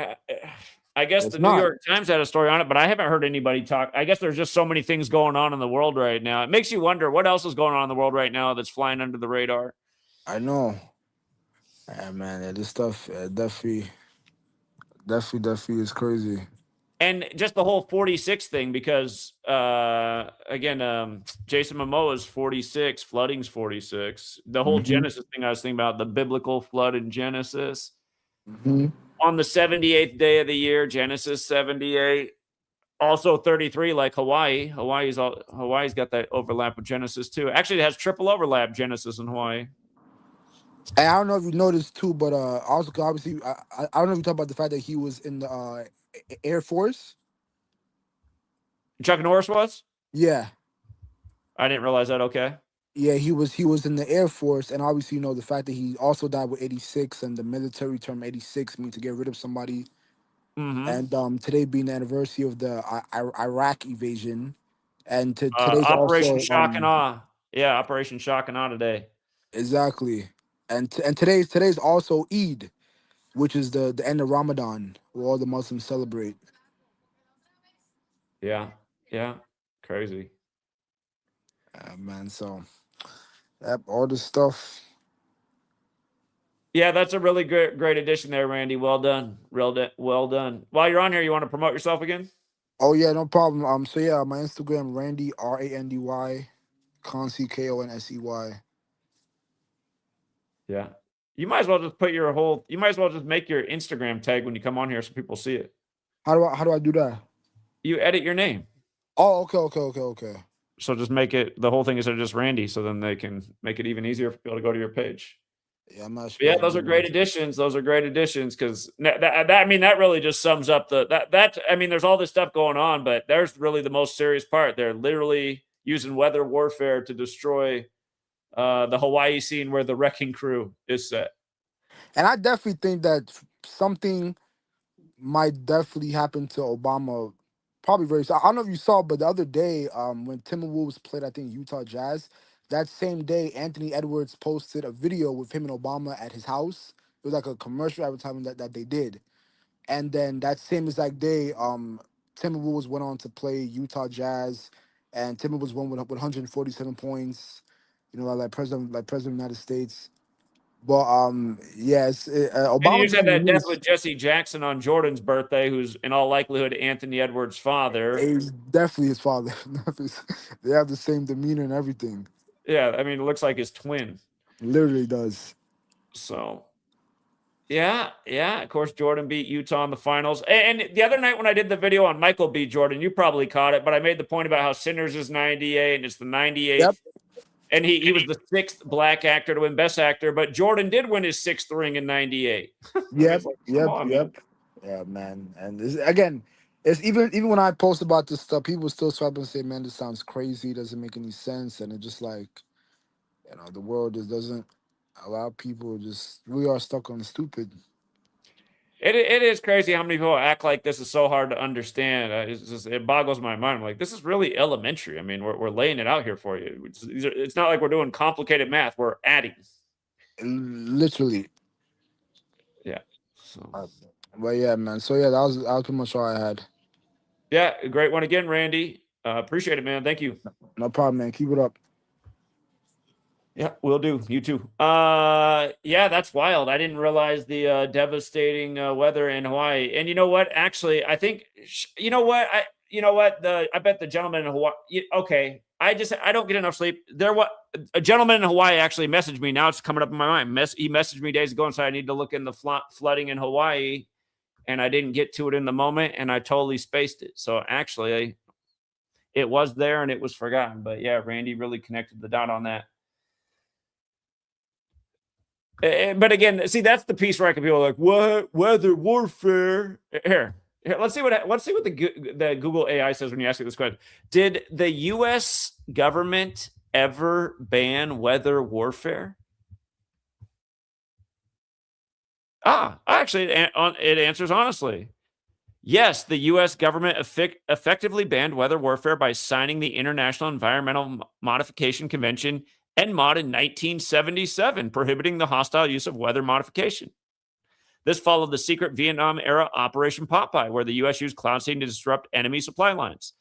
I guess It's the New not. York Times had a story on it, but I haven't heard anybody talk. I guess there's just so many things going on in the world right now. It makes you wonder what else is going on in the world right now that's flying under the radar. I know. Yeah, man, this stuff definitely is crazy. And just the whole 46 thing, because again, Jason Momoa is 46, flooding's 46. The whole Genesis thing I was thinking about, the biblical flood in Genesis. On the 78th day of the year, Genesis 78. Also 33, like Hawaii. Hawaii's got that overlap with Genesis too. Actually, it has triple overlap, Genesis and Hawaii. And I don't know if you noticed too, but also obviously I don't know if you talk about the fact that he was in the Air Force. Chuck Norris was? Yeah. I didn't realize that. Okay. Yeah, he was in the Air Force, and obviously the fact that he also died with 86, and the military term 86 means to get rid of somebody. And today being the anniversary of the Iraq invasion, and today's Operation also Shock and Awe. Yeah, Operation Shock and Awe today. Exactly, and today's also Eid, which is the end of Ramadan, where all the Muslims celebrate. Yeah, crazy. Man, so all this stuff. Yeah, that's a really great addition there, Randy. Well done. Well done. While you're on here, you want to promote yourself again? Oh yeah, no problem. So yeah, my Instagram, Randy Randy Consey Konsey. Yeah. You might as well just put you might as well just make your Instagram tag when you come on here so people see it. How do I do that? You edit your name. Oh, okay. So just make it, the whole thing is just Randy, so then they can make it even easier for people to go to your page. Yeah, I'm not sure. Yeah, those are great additions. Because that really just sums up there's all this stuff going on, but there's really the most serious part. They're literally using weather warfare to destroy the Hawaii scene where the wrecking crew is set. And I definitely think that something might definitely happen to Obama. Probably very soon. I don't know if you saw, but the other day, when Timberwolves played, I think Utah Jazz, that same day, Anthony Edwards posted a video with him and Obama at his house. It was like a commercial advertisement that they did. And then that same exact day, Timberwolves went on to play Utah Jazz, and Timberwolves won with 147 points. like President of the United States. But yes, And you Obama just being had in the that death news with Jesse Jackson on Jordan's birthday, who's in all likelihood Anthony Edwards' father. is definitely his father. They have the same demeanor and everything. Yeah, I mean, it looks like his twin. Literally does. So, yeah. Of course, Jordan beat Utah in the finals. And the other night when I did the video on Michael B. Jordan, you probably caught it, but I made the point about how Sinners is 98 and it's the 98th. Yep. And he was the 6th black actor to win Best Actor, but Jordan did win his 6th ring in 98. Yep. Like, Yep. on, Yep. Yeah, man. And again, it's even when I post about this stuff, people still swipe and say, "Man, this sounds crazy. Doesn't make any sense." And it's just like, the world just doesn't allow people. Just we are stuck on the stupid. It is crazy how many people act like this is so hard to understand. It boggles my mind. I'm like, this is really elementary. I mean, we're laying it out here for you. It's not like we're doing complicated math. We're adding. Literally. Yeah. So. But yeah, man. So yeah, that was pretty much all I had. Yeah, great one again, Randy. Appreciate it, man. Thank you. No problem, man. Keep it up. Yeah, will do. You too. Yeah, that's wild. I didn't realize the devastating weather in Hawaii. And you know what? Actually, I think I bet the gentleman in Hawaii. Okay, I don't get enough sleep. A gentleman in Hawaii actually messaged me. Now it's coming up in my mind. He messaged me days ago and said I need to look in the flooding in Hawaii, and I didn't get to it in the moment, and I totally spaced it. So actually, it was there and it was forgotten. But yeah, Randy really connected the dot on that. But again, see, that's the piece where I can be like, what weather warfare? Here, let's see what the Google AI says when you ask it this question. Did the U.S. government ever ban weather warfare? Actually, it answers honestly. Yes, the U.S. government effectively banned weather warfare by signing the International Environmental Modification Convention (ENMOD) in 1977, prohibiting the hostile use of weather modification. This followed the secret Vietnam-era Operation Popeye, where the U.S. used cloud seeding to disrupt enemy supply lines.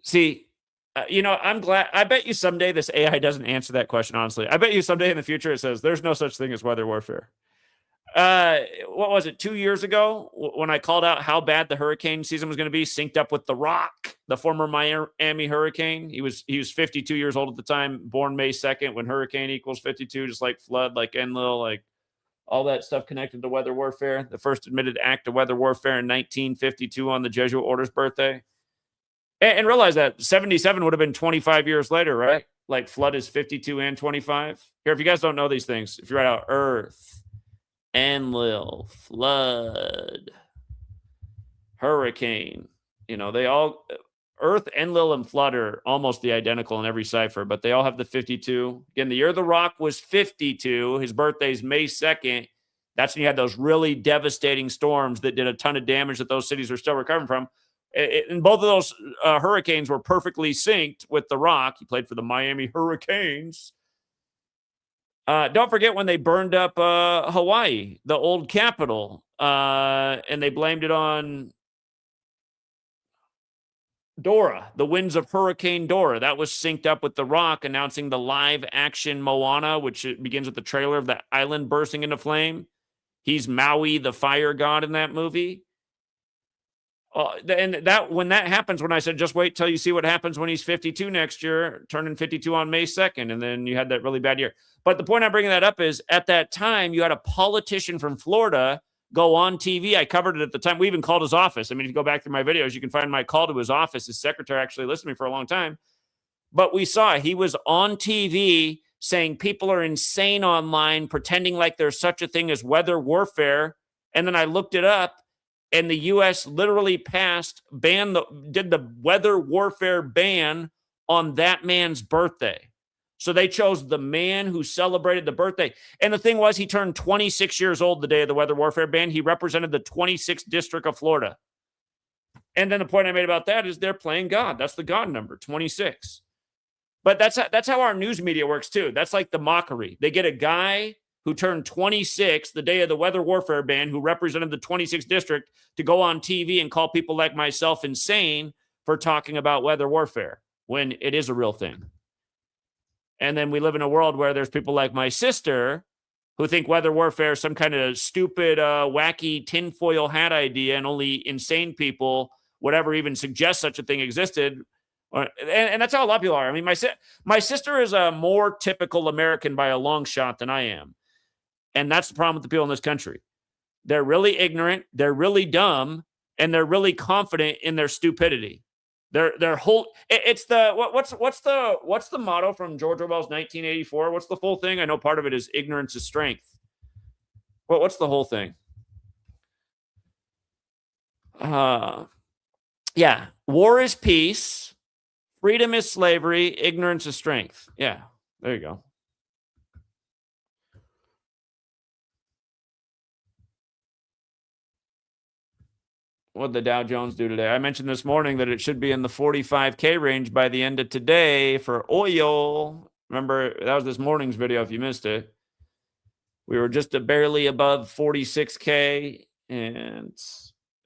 See, I'm glad. I bet you someday this AI doesn't answer that question, honestly. I bet you someday in the future it says there's no such thing as weather warfare. What was it, 2 years ago when I called out how bad the hurricane season was going to be, synced up with The Rock, the former Miami Hurricane. He was 52 years old at the time, born May 2nd, when hurricane equals 52, just like flood, like Enlil, like all that stuff connected to weather warfare. The first admitted act of weather warfare in 1952 on the Jesuit order's birthday. And realize that 77 would have been 25 years later, right? Like flood is 52 and 25. Here, if you guys don't know these things, if you write out Earth, Enlil, flood, hurricane, they all, Earth, Enlil, and flood are almost the identical in every cipher, but they all have the 52. Again, the year The Rock was 52. His birthday's May 2nd. That's when you had those really devastating storms that did a ton of damage that those cities are still recovering from. And both of those hurricanes were perfectly synced with The Rock. He played for the Miami Hurricanes. Don't forget when they burned up Hawaii, the old capital, and they blamed it on Dora, the winds of Hurricane Dora. That was synced up with The Rock announcing the live action Moana, which begins with the trailer of the island bursting into flame. He's Maui, the fire god in that movie. And when that happens, when I said, just wait till you see what happens when he's 52 next year, turning 52 on May 2nd, and then you had that really bad year. But the point I'm bringing that up is at that time, you had a politician from Florida go on TV. I covered it at the time. We even called his office. I mean, if you go back through my videos, you can find my call to his office. His secretary actually listened to me for a long time. But we saw he was on TV saying people are insane online, pretending like there's such a thing as weather warfare. And then I looked it up. And the U.S. literally did the weather warfare ban on that man's birthday. So they chose the man who celebrated the birthday. And the thing was, he turned 26 years old the day of the weather warfare ban. He represented the 26th district of Florida. And then the point I made about that is they're playing God. That's the God number, 26. But that's how our news media works too. That's like the mockery. They get a guy who turned 26 the day of the weather warfare ban, who represented the 26th district, to go on TV and call people like myself insane for talking about weather warfare. when it is a real thing. And then we live in a world where there's people like my sister who think weather warfare is some kind of stupid, wacky tinfoil hat idea, and only insane people would ever even suggest such a thing existed. And that's how a lot of people are. I mean, my sister is a more typical American by a long shot than I am. And that's the problem with the people in this country. They're really ignorant, they're really dumb, and they're really confident in their stupidity. Their whole it's the what's the motto from George Orwell's 1984? What's the full thing? I know part of it is ignorance is strength. What's the whole thing? Yeah, war is peace, freedom is slavery, ignorance is strength. Yeah, there you go. What did the Dow Jones do today? I mentioned this morning that it should be in the 45K range by the end of today for oil. Remember, that was this morning's video if you missed it. We were just barely above 46K. And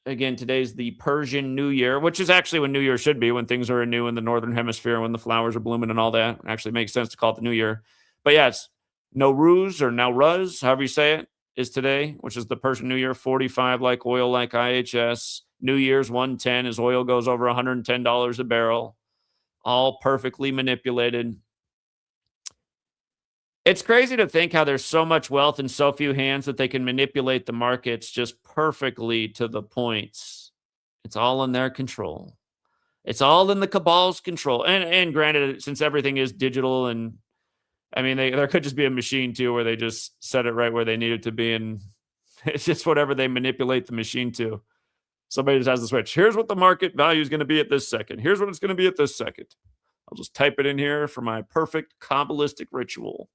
again, today's the Persian New Year, which is actually when New Year should be, when things are anew in the Northern Hemisphere, when the flowers are blooming and all that. It actually makes sense to call it the New Year. But yeah, it's Nowruz or Nowruz, however you say it, is today, which is the Persian New Year. 45 like oil, like IHS. New Year's 110 as oil goes over $110 a barrel. All perfectly manipulated. It's crazy to think how there's so much wealth in so few hands that they can manipulate the markets just perfectly to the points. It's all in their control. It's all in the cabal's control. And granted, since everything is digital, and I mean, there could just be a machine too where they just set it right where they need it to be, and it's just whatever they manipulate the machine to. Somebody just has the switch. Here's what the market value is going to be at this second. Here's what it's going to be at this second. I'll just type it in here for my perfect Kabbalistic ritual.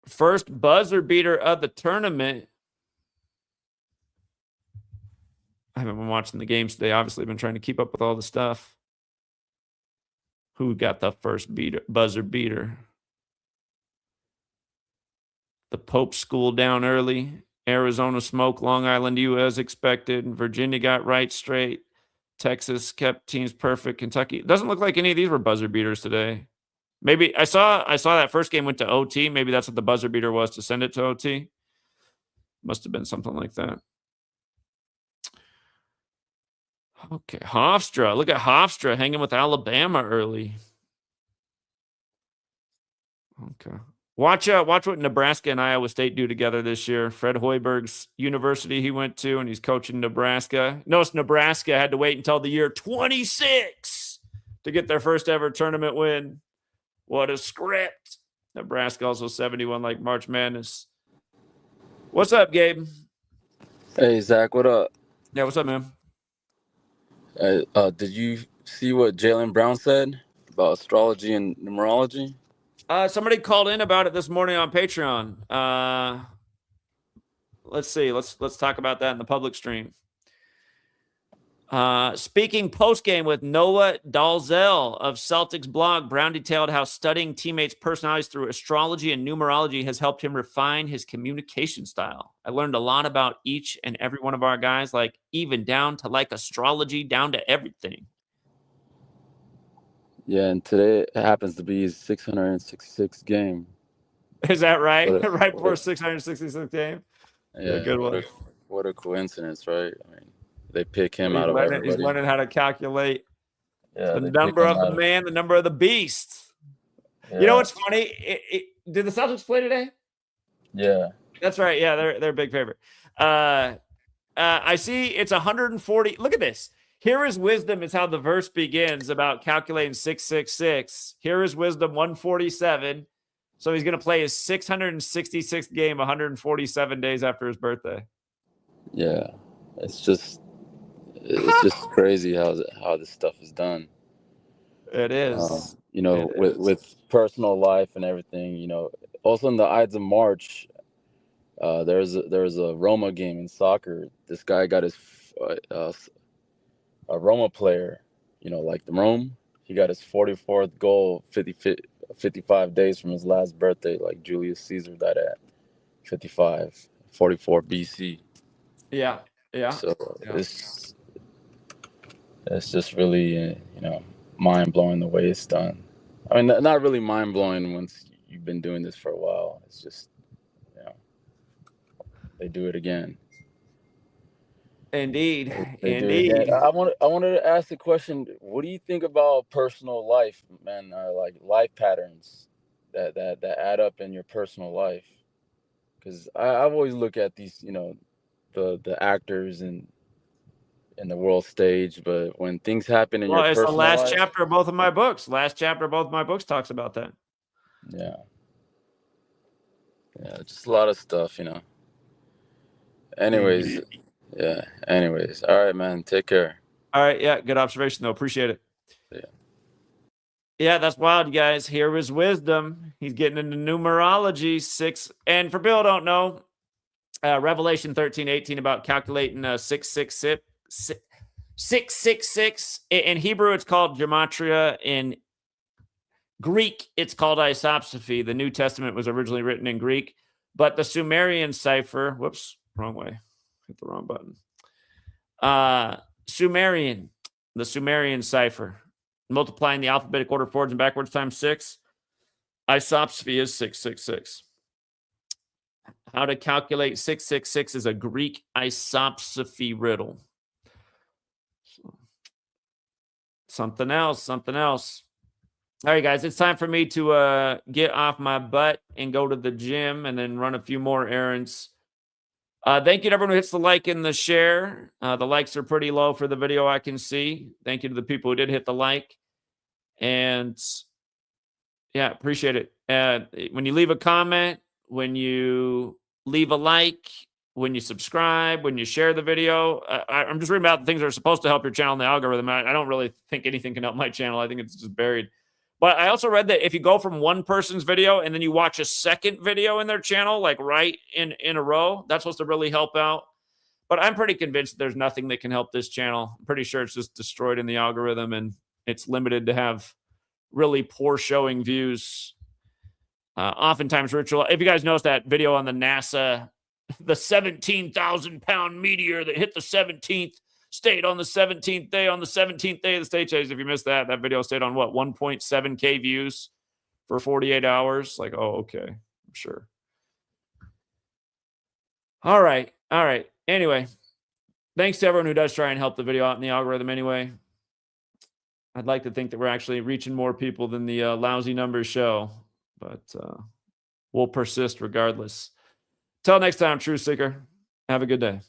First buzzer beater of the tournament. I haven't been watching the games today. Obviously, I've been trying to keep up with all the stuff. Who got the first buzzer beater? The Pope school down early. Arizona smoked Long Island U as expected. Virginia got right straight. Texas kept teams perfect. Kentucky doesn't look like any of these were buzzer beaters today. Maybe I saw that first game went to OT. Maybe that's what the buzzer beater was to send it to OT. Must have been something like that. Okay, Hofstra. Look at Hofstra hanging with Alabama early. Okay. Watch what Nebraska and Iowa State do together this year. Fred Hoiberg's university he went to, and he's coaching Nebraska. Notice Nebraska had to wait until the year 26 to get their first ever tournament win. What a script. Nebraska also 71 like March Madness. What's up, Gabe? Hey, Zach, what up? Yeah, what's up, man? Did you see what Jaylen Brown said about astrology and numerology? Somebody called in about it this morning on Patreon. Let's see. Let's talk about that in the public stream. Speaking post-game with Noah Dalzell of Celtics blog, Brown detailed how studying teammates' personalities through astrology and numerology has helped him refine his communication style. I learned a lot about each and every one of our guys, like even down to like astrology, down to everything. Yeah, and today it happens to be his 666th game. Is that right? What a- Right what before a- 666th game? Yeah, good one. what a coincidence, right? I mean, they pick him He's out of learning, he's everybody. learning how to calculate Yeah, the they pick number him of the out man, the number of the beast. Yeah. You know what's funny? Did the Celtics play today? Yeah. That's right. Yeah, they're a big favorite. I see it's 140. Look at this. Here is wisdom is how the verse begins about calculating 666. Here is wisdom 147. So he's going to play his 666th game 147 days after his birthday. Yeah. It's just crazy how this stuff is done. It is. You know, with personal life and everything, you know. Also in the Ides of March, there's a Roma game in soccer. This guy got his a Roma player, you know, like the Rome. He got his 44th goal 55 days from his last birthday, like Julius Caesar died at 44 BC. Yeah. Yeah. So Yeah. it's just really mind blowing the way it's done. I mean, not really mind blowing once you've been doing this for a while. It's just they do it again. Indeed. They do it again. Indeed. I wanted to ask the question: what do you think about personal life, man? Like life patterns that add up in your personal life? Because I've always looked at these, the actors in the world stage, but when things happen in your Well, it's the personal last life, chapter of both of my books. Last chapter of both of my books talks about that. yeah, just a lot of stuff, Anyways, yeah. Anyways, all right, man. Take care. All right. Yeah. Good observation, though. Appreciate it. Yeah. Yeah, that's wild, guys. Here was wisdom. He's getting into numerology 6. And for Bill, don't know, Revelation 13:18 about calculating 666. 666. In Hebrew, it's called gematria. In Greek, it's called isopsophy. The New Testament was originally written in Greek, but the Sumerian cipher, whoops, wrong way. Hit the wrong button. The Sumerian cipher, multiplying the alphabetic order forwards and backwards times 6. Isopsophy is 666. How to calculate 666 is a Greek isopsophy riddle. Something else. All right, guys, it's time for me to get off my butt and go to the gym and then run a few more errands. Thank you to everyone who hits the like and the share. The likes are pretty low for the video, I can see. Thank you to the people who did hit the like. And yeah, appreciate it. When you leave a comment, when you leave a like, when you subscribe, when you share the video, I'm just reading about the things that are supposed to help your channel in the algorithm. I don't really think anything can help my channel. I think it's just buried. But I also read that if you go from one person's video and then you watch a second video in their channel, like right in a row, that's supposed to really help out. But I'm pretty convinced there's nothing that can help this channel. I'm pretty sure it's just destroyed in the algorithm and it's limited to have really poor showing views. Oftentimes ritual. If you guys noticed that video on the NASA, the 17,000-pound meteor that hit the 17th state on the 17th day, on the 17th day of the state chase. If you missed that video stayed on what, 1.7K views for 48 hours? Like, oh, okay. I'm sure. All right. Anyway, thanks to everyone who does try and help the video out in the algorithm anyway. I'd like to think that we're actually reaching more people than the lousy numbers show, but we'll persist regardless. Till next time, Truth Seeker. Have a good day.